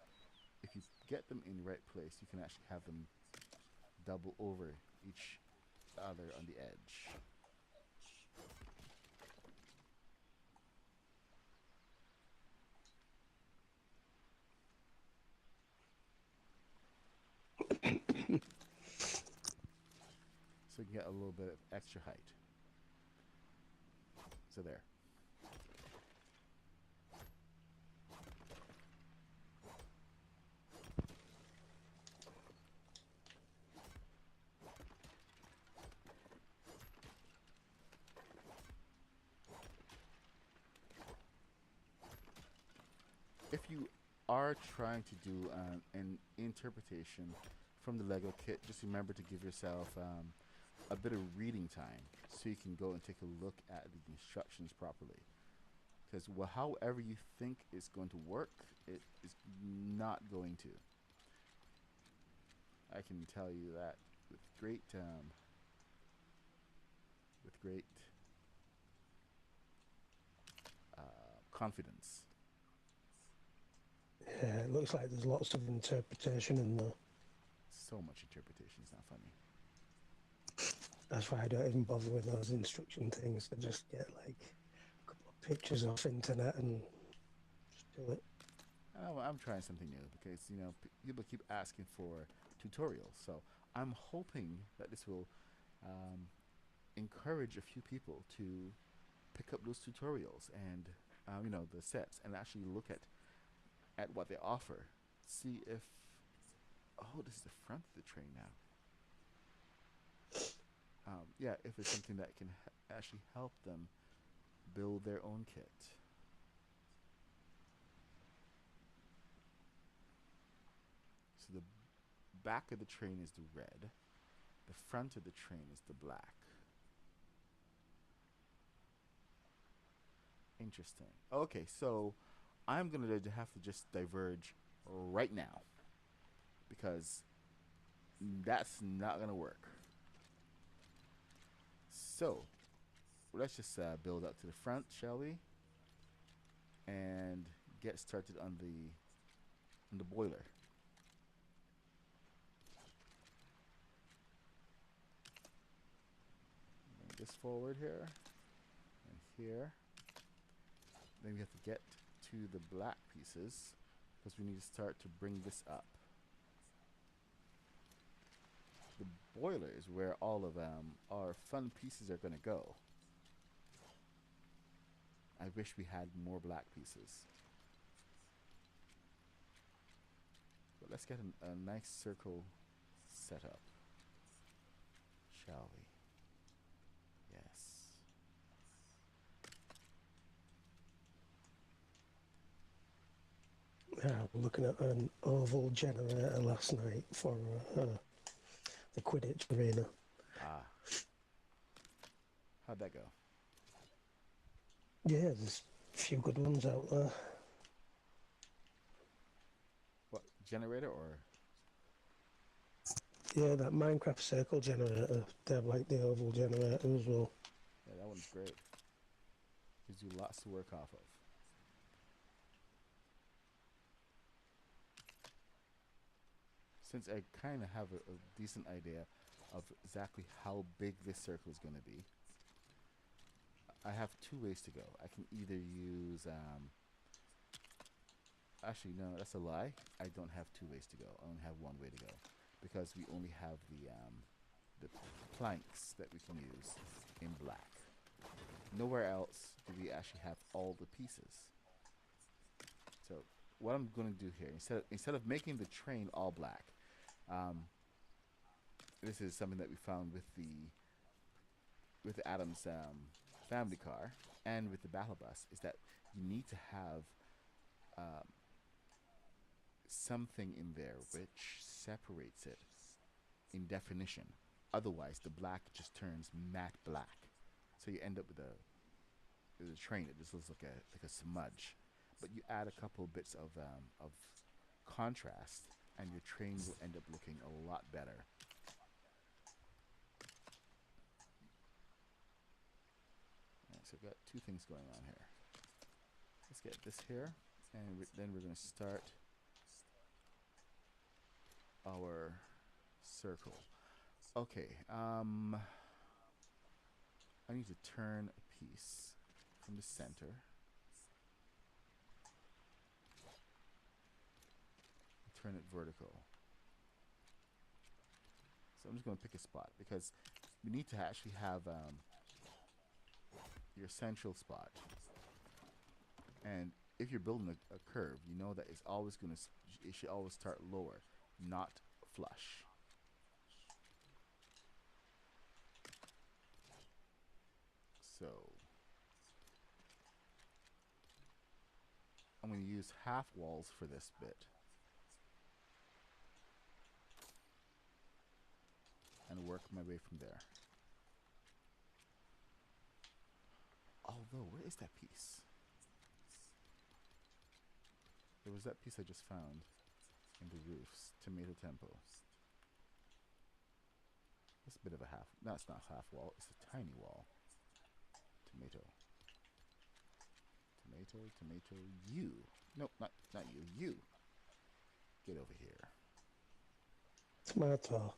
Speaker 1: If you get them in the right place, you can actually have them double over each other on the edge. So you can get a little bit of extra height. So there. if you are trying to do an interpretation from the Lego kit, just remember to give yourself a bit of reading time so you can go and take a look at the instructions properly. Because however you think it's going to work, it is not going to. I can tell you that with great confidence.
Speaker 2: Yeah, it looks like there's lots of interpretation in there.
Speaker 1: So much interpretation is not funny.
Speaker 2: That's why I don't even bother with those instruction things. I just get like a couple of pictures off internet and just do it.
Speaker 1: I'm trying something new because people keep asking for tutorials. So I'm hoping that this will um, encourage a few people to pick up those tutorials and the sets and actually look at what they offer. See if this is the front of the train now. Yeah, if it's something that can actually help them build their own kit. So the back of the train is the red. The front of the train is the black. Interesting. Okay, so I'm going to have to just diverge right now because that's not going to work. So let's just build up to the front, shall we? And get started on the boiler. Bring this forward here and here. Then we have to get to the black pieces because we need to start to bring this up. The boiler is where all of our fun pieces are going to go. I wish we had more black pieces. But let's get a nice circle set up, shall we? Yes.
Speaker 2: I was looking at an oval generator last night for the Quidditch arena.
Speaker 1: Ah. How'd that go?
Speaker 2: Yeah, there's a few good ones out there.
Speaker 1: What, generator or?
Speaker 2: Yeah, that Minecraft circle generator. They have like the oval generator as well.
Speaker 1: Yeah, that one's great. Gives you lots to work off of. Since I kind of have a decent idea of exactly how big this circle is going to be, I have two ways to go. I can either use actually no, that's a lie. I don't have two ways to go. I only have one way to go because we only have the planks that we can use in black. Nowhere else do we actually have all the pieces. So what I'm going to do here, instead of making the train all black, this is something that we found with the Adams family car and with the battle bus, is that you need to have something in there which separates it in definition. Otherwise, the black just turns matte black. So you end up with a train that just looks like a smudge. But you add a couple bits of contrast, and your train will end up looking a lot better. Right, so we've got two things going on here. Let's get this here, and then we're going to start our circle. Okay, I need to turn a piece from the center. Turn it vertical. So I'm just going to pick a spot because we need to actually have your central spot. And if you're building a curve, you know that it should always start lower, not flush. So I'm going to use half walls for this bit. And work my way from there. Although, where is that piece? There was that piece I just found in the roofs. Tomato tempo. It's a bit of a half. No, it's not half wall. It's a tiny wall. Tomato. Tomato, tomato, you. Nope, not you. You. Get over here.
Speaker 2: Tomato.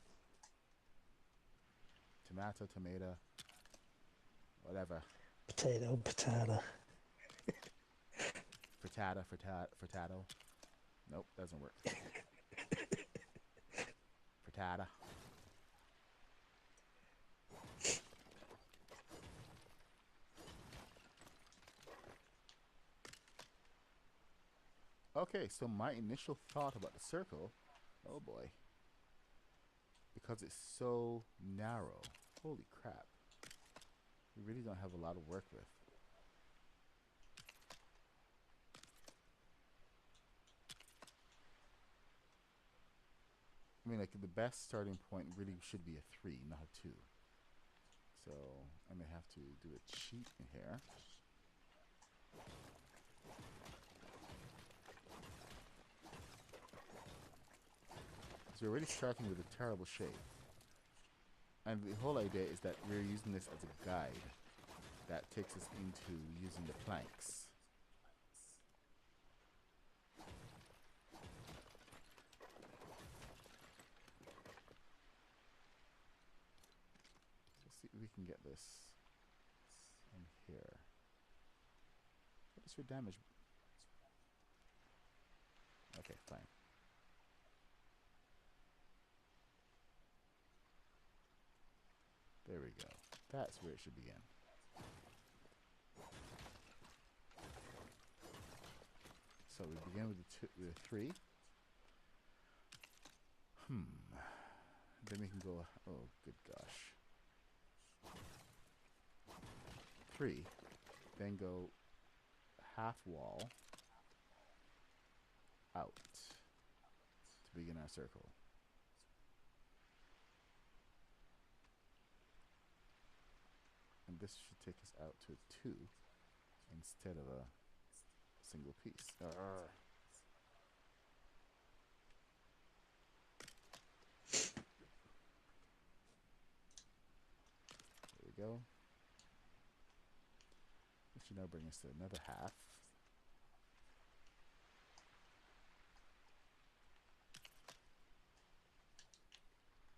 Speaker 1: Tomato, tomato. Whatever.
Speaker 2: Potato, potato.
Speaker 1: Frittata, frittata, frittato. Nope, doesn't work. Frittata. Okay, so my initial thought about the circle, oh boy, because it's so narrow, holy crap, we really don't have a lot to work with. I mean, like, the best starting point really should be a 3, not a 2. So, I may have to do a cheat in here. So we're already starting with a terrible shape. And the whole idea is that we're using this as a guide that takes us into using the planks. Let's see if we can get this in here. What is your damage? Okay, fine. There we go. That's where it should begin. So we begin with the 3. Then we can go, oh good gosh. 3. Then go half wall out to begin our circle. And this should take us out to a 2 instead of a single piece. Arrgh. There we go. This should now bring us to another half.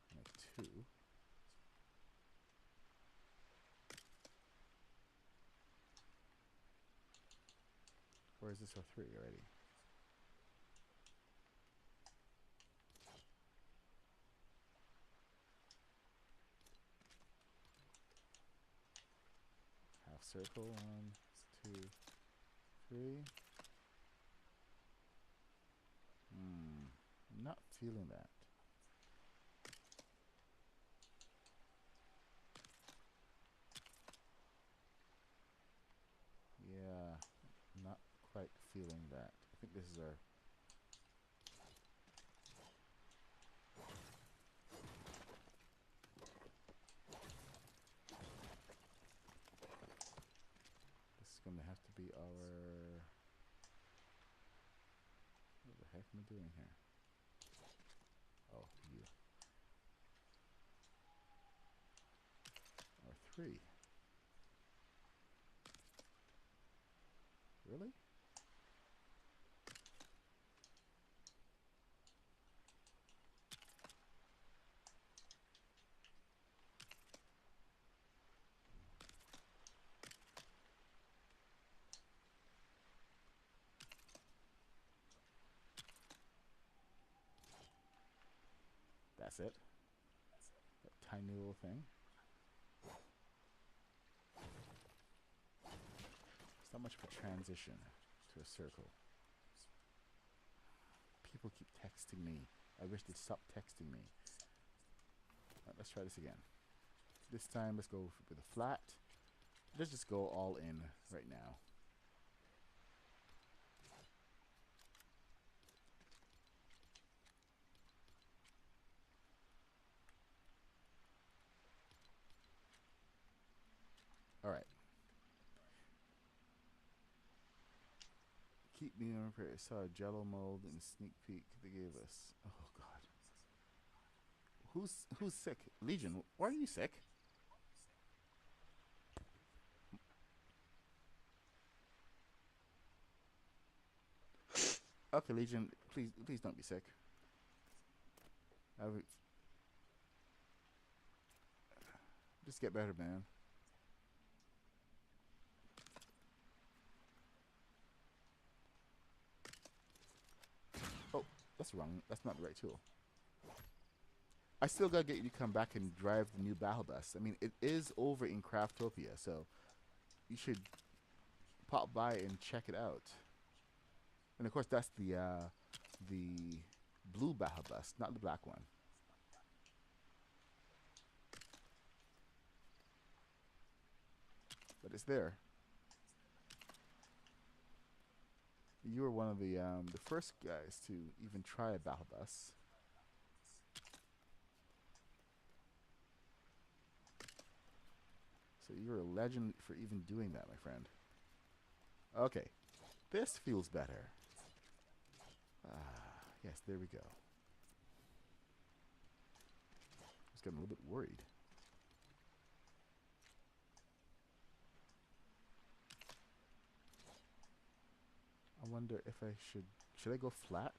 Speaker 1: And a 2. Or is this our 3 already? Half circle, 1, 2, 3. I'm not feeling that. Yeah, not quite feeling that. I think this is our... This is going to have to be our... What the heck am I doing here? Oh, you. Our 3. Really? That's it. That tiny little thing. It's not much of a transition to a circle. People keep texting me. I wish they'd stop texting me. Let's try this again. This time, let's go with a flat. Let's just go all in right now. All right. Keep me on prayer. Saw a Jello mold and a sneak peek they gave us. Oh God. Who's sick? Legion. Why are you sick? Okay, Legion. Please don't be sick. I just get better, man. Oh, that's wrong. That's not the right tool. I still gotta get you to come back and drive the new battle bus. I mean, it is over in Craftopia, so you should pop by and check it out. And of course, that's the blue battle bus, not the black one. But it's there. You were one of the first guys to even try a battle bus. So you're a legend for even doing that, my friend. Okay, this feels better. Ah, yes, there we go. I was getting a little bit worried. I wonder if I should I go flat?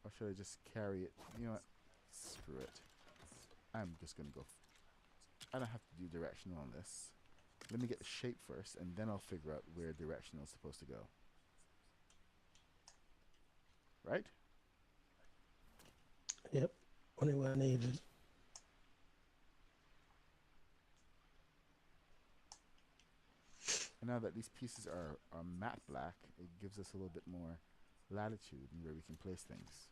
Speaker 1: Or should I just carry it? You know what? Screw it. I'm just gonna go. I don't have to do directional on this. Let me get the shape first, and then I'll figure out where directional is supposed to go. Right?
Speaker 2: Yep. Only where needed.
Speaker 1: And now that these pieces are matte black, it gives us a little bit more latitude in where we can place things.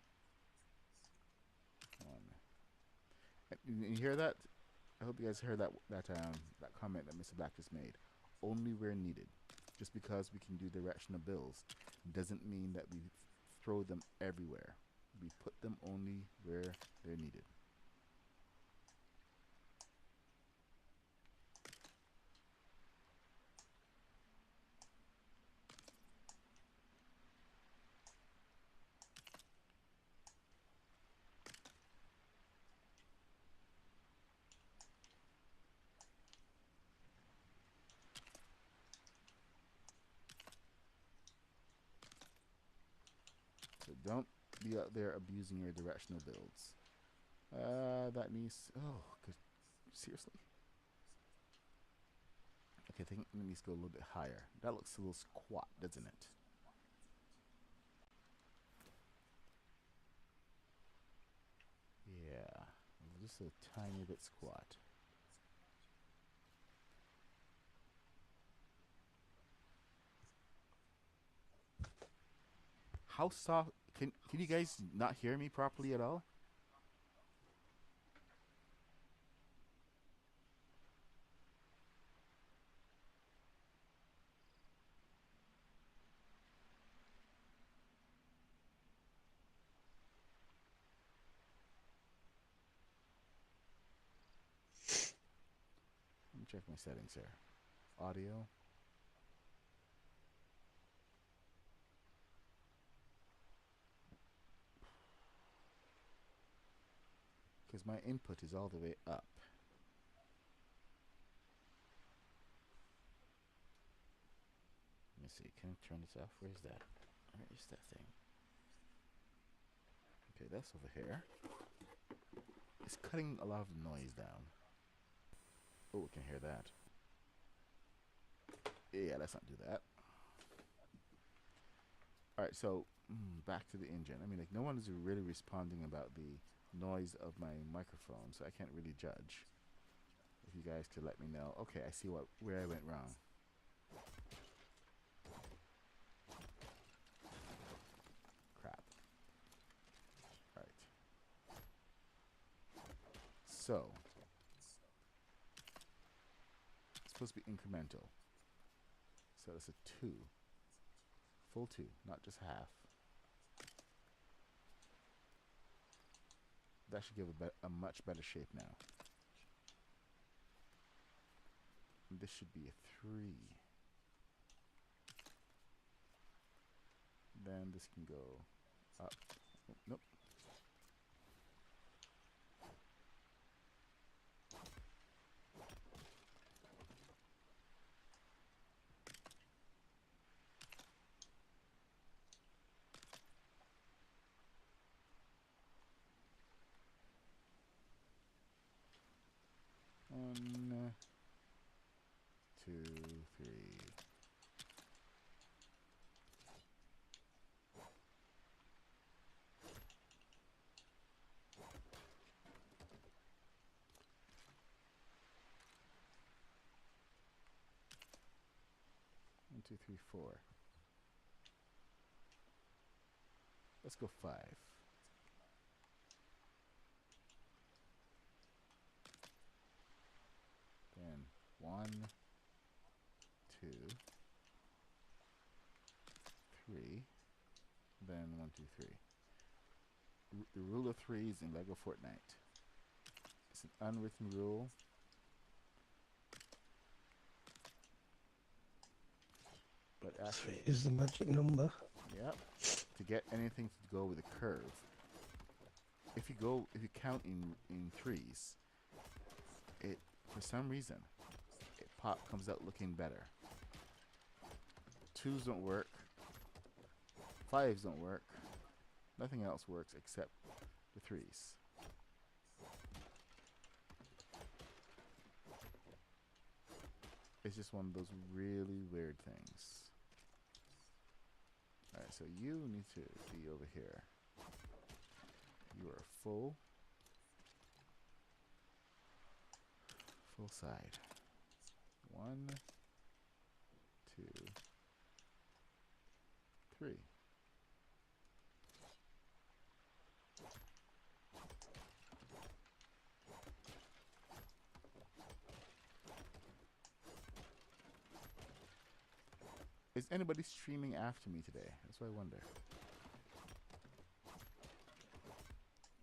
Speaker 1: And you hear that? I hope you guys heard that comment that Mr. Black just made. Only where needed. Just because we can do directional builds doesn't mean that we throw them everywhere. We put them only where they're needed. So don't be out there abusing your directional builds. That needs. Oh, seriously? Okay, I think it needs to go a little bit higher. That looks a little squat, doesn't it? Yeah, just a tiny bit squat. How soft? Can you guys not hear me properly at all? Let me check my settings here. Audio. Because my input is all the way up. Let me see. Can I turn this off? Where's that? Where is that thing? Okay, that's over here. It's cutting a lot of noise down. Oh, we can hear that. Yeah, let's not do that. Alright, so back to the engine. I mean, like, no one is really responding about the noise of my microphone, so I can't really judge. If you guys could let me know. Okay, I see where I went wrong. Crap. Alright. So, it's supposed to be incremental. So that's a 2. Full 2, not just half. That should give a much better shape now. this should be a 3. Then this can go up. Oh, nope. One, 2, 3. One, two, three, 4. Let's go 5. Then 1, 2, 3. Then 1, 2, 3. The rule of threes in Lego Fortnite. It's an unwritten rule. But actually,
Speaker 2: 3 is the magic number.
Speaker 1: yep. To get anything to go with a curve, if you count in threes, it for some reason it comes out looking better. 2s don't work. 5s don't work. Nothing else works except the 3s. It's just one of those really weird things. Alright, so you need to be over here. You are full side. 1, 2, 3. Is anybody streaming after me today? That's what I wonder.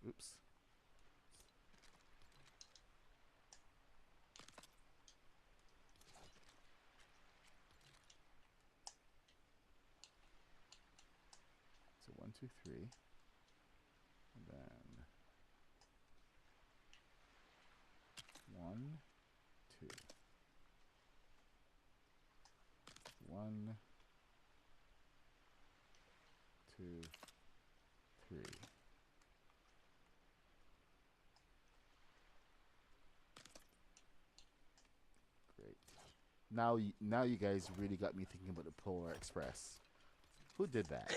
Speaker 1: Oops. So 1, 2, 3. And then 1, 2. 1, 2, 3. Great. Now you guys really got me thinking about the Polar Express. Who did that?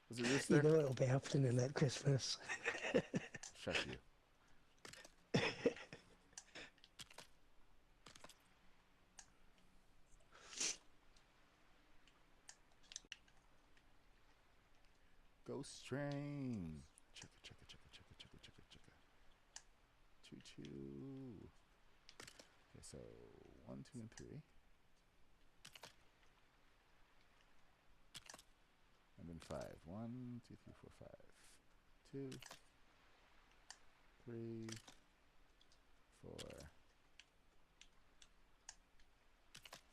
Speaker 1: Was it Rooster?
Speaker 2: You know it'll be happening at Christmas.
Speaker 1: Shut you. Ghost train. Chugga chugga chugga chugga chugga chugga chugga. Choo choo. Okay, so 1, 2, and 3. And then 5. 1, 2, 3, 4, 5. 2, 3, 4,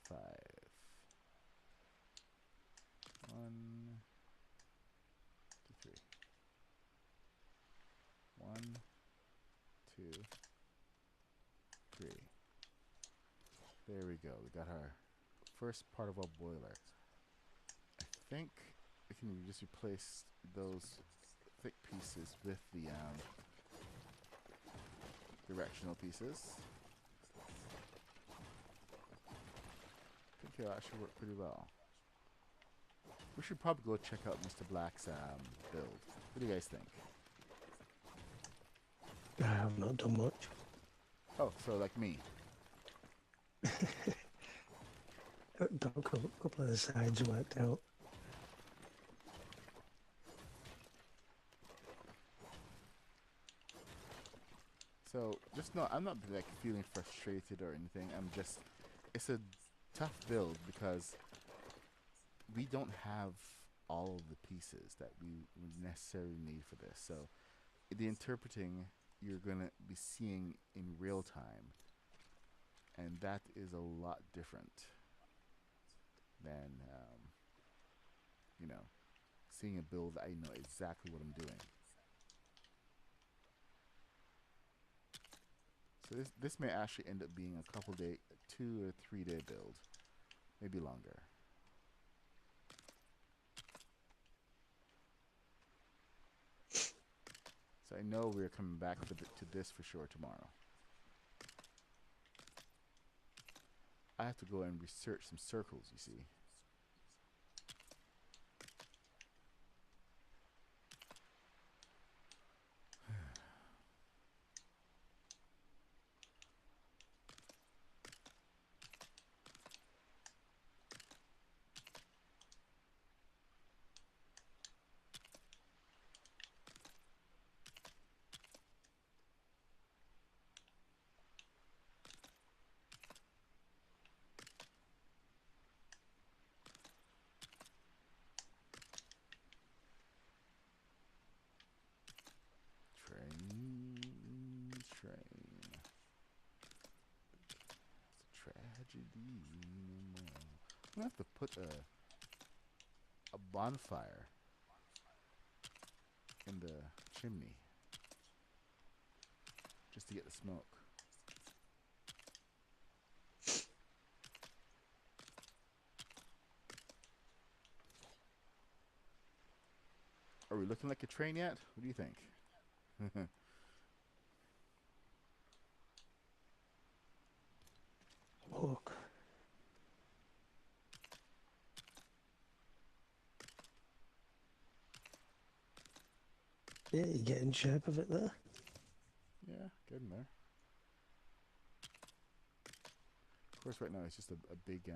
Speaker 1: 5. 1, 2, 3. 1, 2, 3. There we go. We got our first part of our boiler. I think we can just replace those thick pieces with the directional pieces. I think it'll actually work pretty well. We should probably go check out Mr. Black's build. What do you guys think?
Speaker 2: I have not done much.
Speaker 1: Oh, so like me.
Speaker 2: Got a couple of the sides worked out.
Speaker 1: So just no, I'm not like feeling frustrated or anything. I'm just, it's a tough build because we don't have all of the pieces that we would necessarily need for this. So the interpreting you're gonna be seeing in real time and that is a lot different than you know, seeing a build that I know exactly what I'm doing. So this may actually end up being a couple day, 2 or 3 day build, maybe longer. So I know we're coming back to this for sure tomorrow. I have to go and research some circles, you see. Train, train. It's a tragedy no more. I'm gonna have to put a bonfire in the chimney just to get the smoke. Are we looking like a train yet? What do you think?
Speaker 2: Look. Yeah, you get in shape of it there.
Speaker 1: Yeah, getting there. Of course, right now it's just a big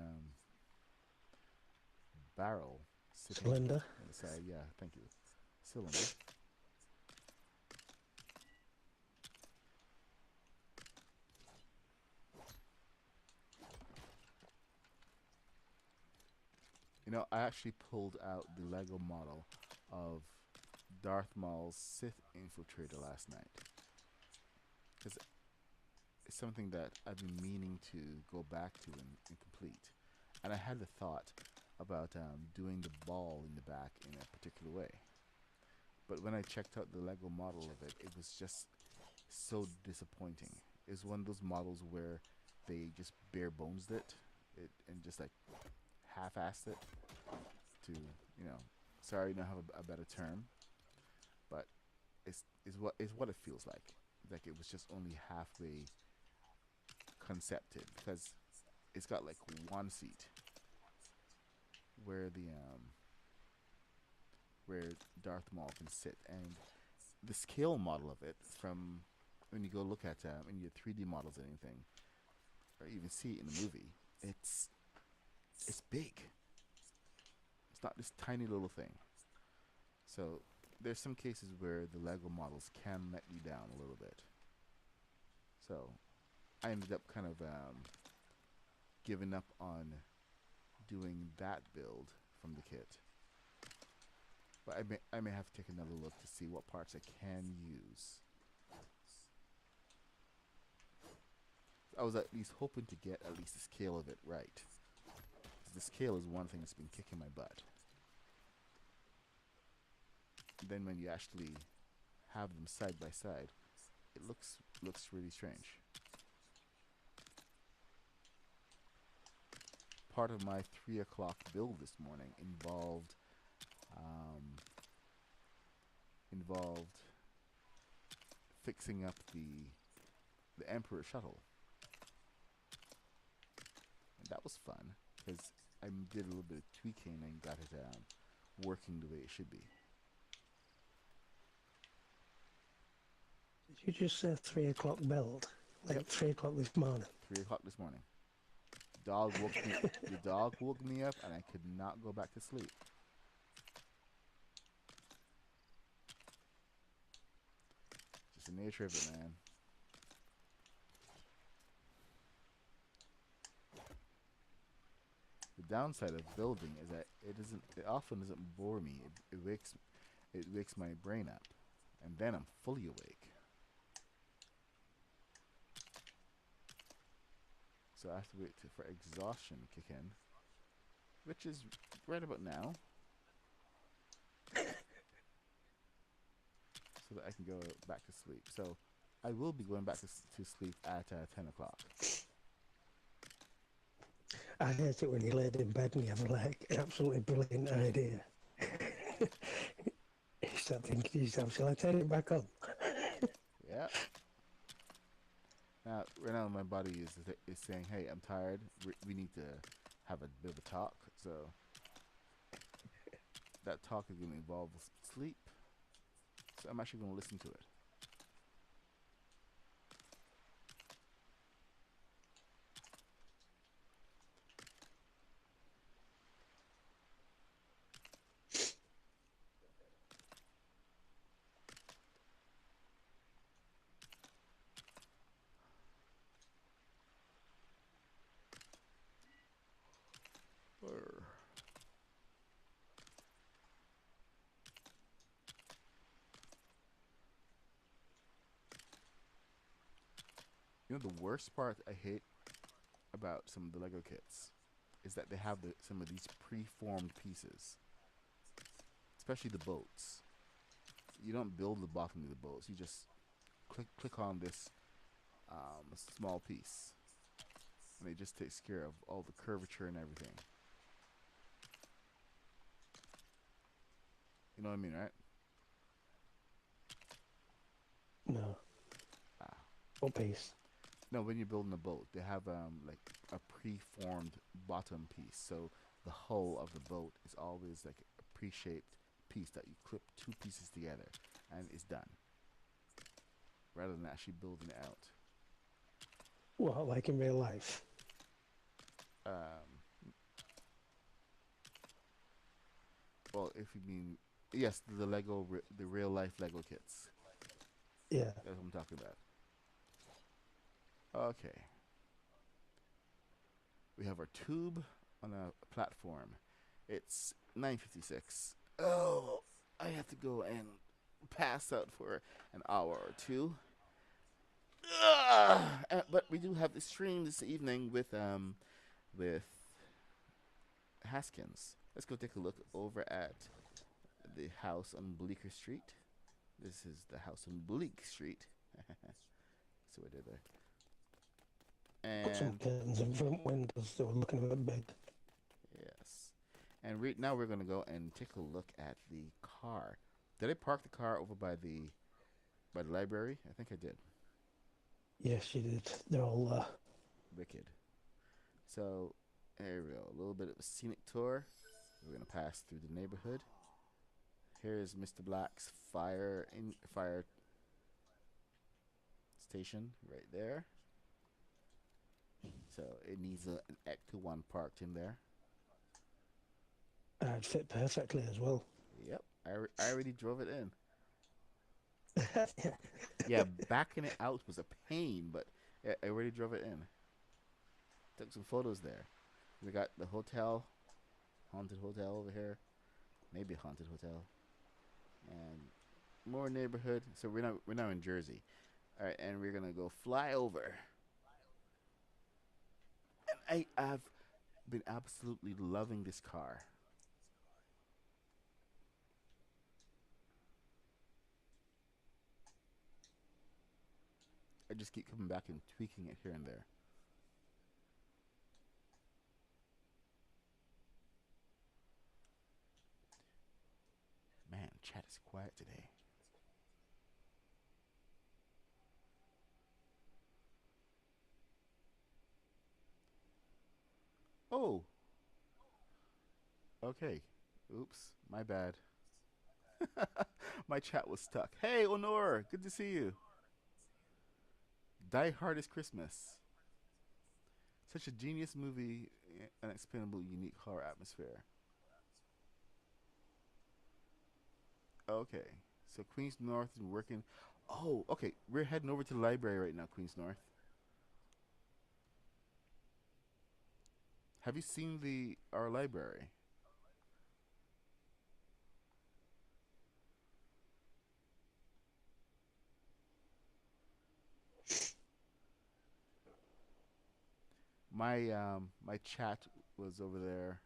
Speaker 1: barrel sitting
Speaker 2: Cylinder.
Speaker 1: on the side. Yeah, thank you. Cylinder. You know, I actually pulled out the Lego model of Darth Maul's Sith infiltrator last night because it's something that I've been meaning to go back to and complete. And I had the thought about doing the ball in the back in a particular way. But when I checked out the Lego model of it, it was just so disappointing. It was one of those models where they just bare bones it and just like half-assed it to, you know, sorry, I don't have a better term, but is what it feels like. Like it was just only halfway concepted because it's got like one seat where the where Darth Maul can sit, and the scale model of it from when you go look at in your 3D models or anything, or even see it in the movie, it's big. It's not this tiny little thing. So there's some cases where the Lego models can let you down a little bit. So I ended up kind of giving up on doing that build from the kit. But I may have to take another look to see what parts I can use. I was at least hoping to get at least the scale of it right. 'Cause the scale is one thing that's been kicking my butt. Then when you actually have them side by side, it looks really strange. Part of my 3 o'clock build this morning um, involved fixing up the Emperor shuttle, and that was fun because I did a little bit of tweaking and got it working the way it should be.
Speaker 2: Did you just say 3 o'clock build? Like
Speaker 1: Yep,
Speaker 2: 3 o'clock this morning?
Speaker 1: 3 o'clock this morning. Dog woke me. The dog woke me up, and I could not go back to sleep. Just the nature of it, man. The downside of building is that it often doesn't bore me. It wakes my brain up, and then I'm fully awake. so I have to wait for exhaustion to kick in, which is right about now, so that I can go back to sleep. So I will be going back to sleep at 10 o'clock.
Speaker 2: I hate it when you laid in bed and you have like an absolutely brilliant idea. You start thinking to yourself, shall I turn it back on?
Speaker 1: Yeah. Now, right now, my body is saying, "Hey, I'm tired. We need to have a bit of a talk." So that talk is going to involve sleep. So I'm actually going to listen to it. Brr. You know the worst part I hate about some of the Lego kits is that they have some of these pre-formed pieces, especially the boats. You don't build the bottom of the boats. You just click on this small piece, and it just takes care of all the curvature and everything. You know what I mean, right?
Speaker 2: No.
Speaker 1: Ah.
Speaker 2: What piece?
Speaker 1: No, when you're building a boat, they have like a pre-formed bottom piece. So the hull of the boat is always like a pre-shaped piece that you clip two pieces together, and it's done. Rather than actually building it out.
Speaker 2: What, like in real life?
Speaker 1: Um, well, if you mean yes, the real life Lego kits.
Speaker 2: Yeah.
Speaker 1: That's what I'm talking about. Okay. We have our tube on a platform. It's 9:56. Oh, I have to go and pass out for an hour or two. But we do have the stream this evening with Haskins. Let's go take a look over at the house on Bleecker Street. This is the house on Bleak Street. See what I did there.
Speaker 2: Put some
Speaker 1: And
Speaker 2: curtains in front windows so we're looking at a bed.
Speaker 1: yes. And right now we're gonna go and take a look at the car. Did I park the car over by the library? I think I did.
Speaker 2: Yes, you did. They're all
Speaker 1: Wicked. So there we go. A little bit of a scenic tour. We're gonna pass through the neighborhood. Here is Mr. Black's fire station right there. So it needs an Ecto-1 parked in there.
Speaker 2: I'd fit perfectly as well.
Speaker 1: Yep, I already drove it in.
Speaker 2: Yeah.
Speaker 1: Yeah, backing it out was a pain, but I already drove it in. Took some photos there. We got the hotel, haunted hotel over here, maybe a haunted hotel, and more neighborhood. So we're now in Jersey. All right, and we're gonna go fly over. And I've been absolutely loving this car. I just keep coming back and tweaking it here and there. Man, chat is quiet today. Oh, okay. Oops, my bad. My chat was stuck. Hey, Honor, good to see you. Die Hard is Christmas. Such a genius movie, unexplainable, unique horror atmosphere. Okay, so Queens North is working. Oh, okay, we're heading over to the library right now, Queens North. Have you seen the our library? My chat was over there,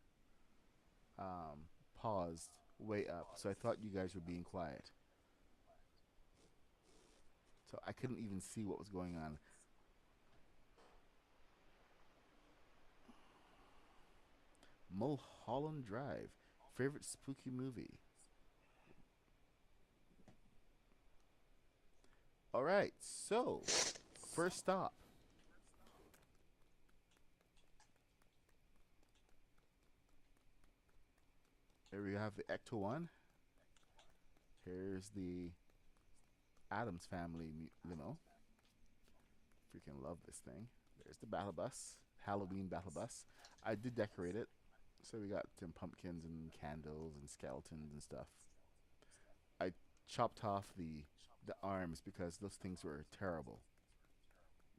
Speaker 1: paused way up, so I thought you guys were being quiet. So I couldn't even see what was going on. Mulholland Drive, favorite spooky movie. All right, so first stop. Here we have the Ecto One. Here's the Adams Family limo. Freaking love this thing. There's the battle bus, Halloween battle bus. I did decorate it, so we got some pumpkins and candles and skeletons and stuff. I chopped off the arms because those things were terrible.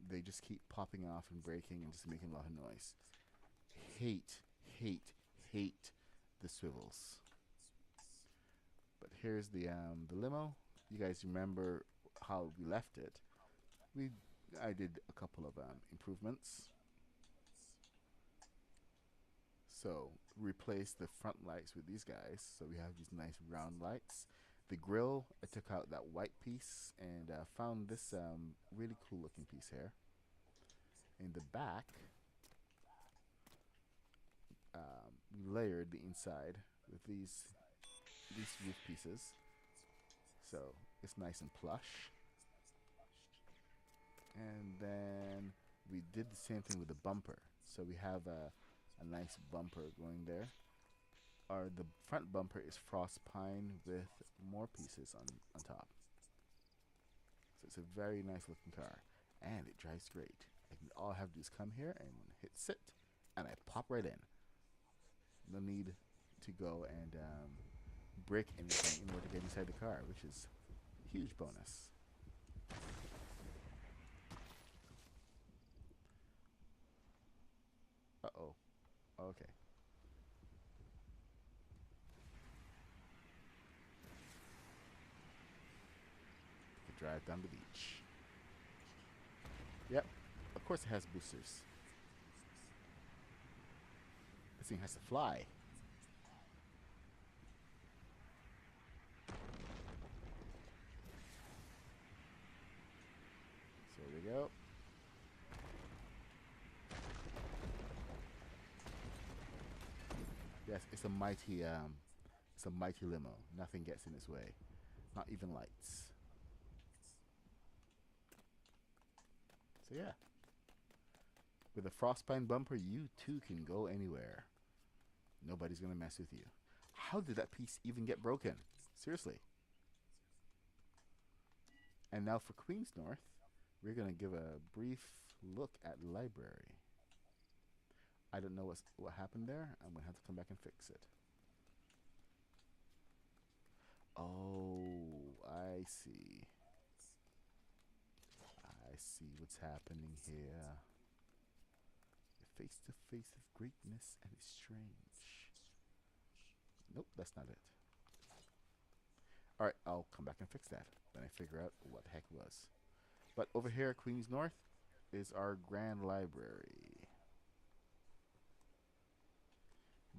Speaker 1: They just keep popping off and breaking and just making a lot of noise. Hate, hate, hate the swivels. But here's the limo. You guys remember how we left it? We I did a couple of improvements. So replace the front lights with these guys. So we have these nice round lights. The grill, I took out that white piece and found this really cool looking piece here. In the back, we layered the inside with these roof pieces. So it's nice and plush. And then we did the same thing with the bumper. So we have a nice bumper going there. The front bumper is frost pine with more pieces on top. So it's a very nice looking car, and it drives great. All I have to do is come here and hit sit, and I pop right in. No need to go and break anything in order to get inside the car, which is a huge bonus. Uh oh. Okay. We can drive down the beach. Yep. Of course it has boosters. This thing has to fly. So there we go. Yes, it's a mighty limo. Nothing gets in its way, not even lights. So yeah, with a frostbite bumper, you too can go anywhere. Nobody's gonna mess with you. How did that piece even get broken? Seriously. And now for Queens North, we're gonna give a brief look at library. I don't know what happened there. I'm gonna have to come back and fix it. Oh, I see. I see what's happening here. Face to face of greatness and it's strange. Nope, that's not it. Alright, I'll come back and fix that. Then I figure out what the heck it was. But over here at Queens North is our grand library.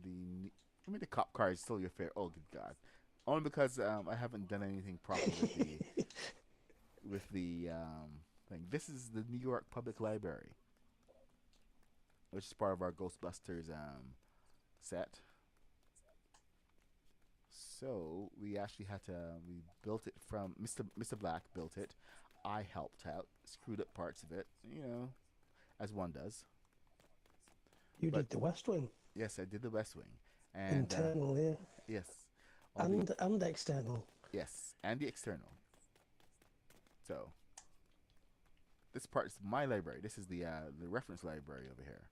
Speaker 1: I mean, the cop car is still your favorite. Oh, good God. Only because I haven't done anything proper with the thing. This is the New York Public Library, which is part of our Ghostbusters set. So we actually had to we built it from Mr. Black built it. I helped out, screwed up parts of it, as one does.
Speaker 2: You
Speaker 1: But
Speaker 2: did the West Wing,
Speaker 1: yes, I did the West Wing, and
Speaker 2: internal, yeah,
Speaker 1: yes, all the
Speaker 2: and external.
Speaker 1: yes, and the external. So this part is my library. This is the reference library over here.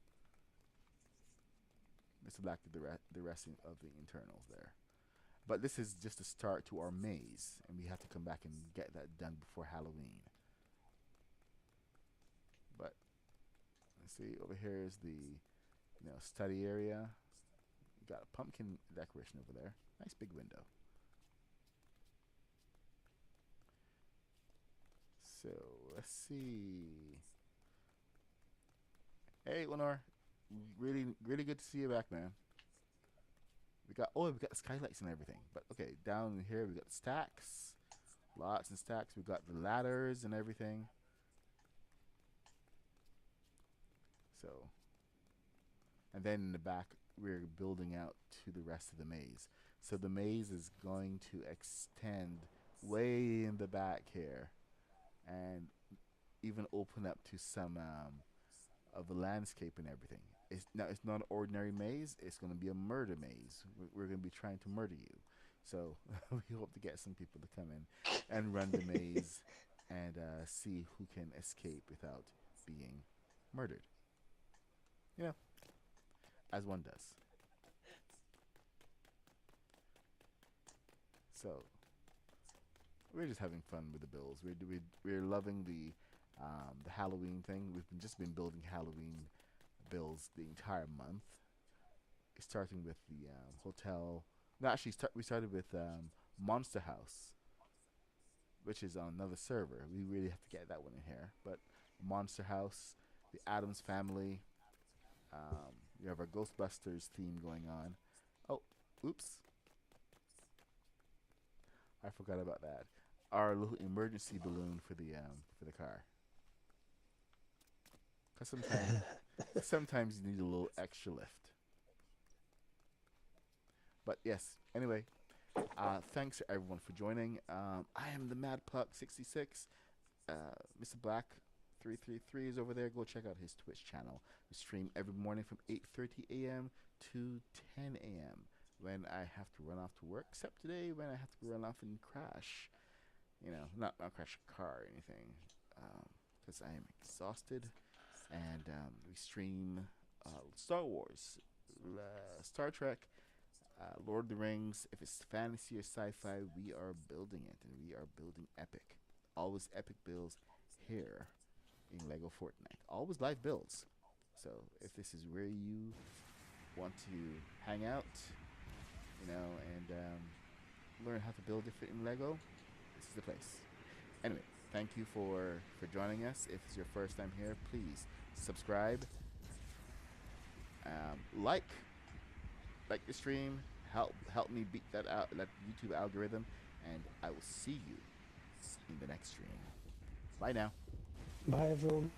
Speaker 1: Mr. Black did the rest of the internals there. But this is just a start to our maze, and we have to come back and get that done before Halloween. But let's see, over here is the study area. You got a pumpkin decoration over there. Nice big window. So let's see. Hey, Lenore, Really, really good to see you back, man. We got the skylights and everything. But okay, down here we got the stacks, lots and stacks. We got the ladders and everything. So, and then in the back we're building out to the rest of the maze. So the maze is going to extend way in the back here, and even open up to some of the landscape and everything. It's not an ordinary maze. It's going to be a murder maze. We're going to be trying to murder you. So we hope to get some people to come in and run the maze and see who can escape without being murdered. You know, as one does. So we're just having fun with the builds. We're loving the Halloween thing. Just been building Halloween builds the entire month, starting with the hotel. No, actually, we started with Monster House, which is on another server. We really have to get that one in here. But Monster House, the Adams Family. We have our Ghostbusters theme going on. Oh, oops, I forgot about that. Our little emergency balloon for the car. Cause sometimes you need a little extra lift. But yes, anyway, thanks to everyone for joining. I am the Mad Puck 66. Mr. Black 333 is over there. Go check out his Twitch channel. We stream every morning from 8:30 a.m. to 10 a.m. when I have to run off to work. Except today when I have to run off and crash. You know, not crash a car or anything, because I am exhausted. And we stream Star Wars, Star Trek, Lord of the Rings. If it's fantasy or sci-fi, we are building it, and we are building epic. Always epic builds here in Lego Fortnite. Always live builds. So if this is where you want to hang out, you know, and learn how to build it in Lego, this is the place. Anyway, thank you for joining us. If it's your first time here, please subscribe, like the stream. Help me beat that YouTube algorithm, and I will see you in the next stream. Bye now.
Speaker 2: Bye, everyone.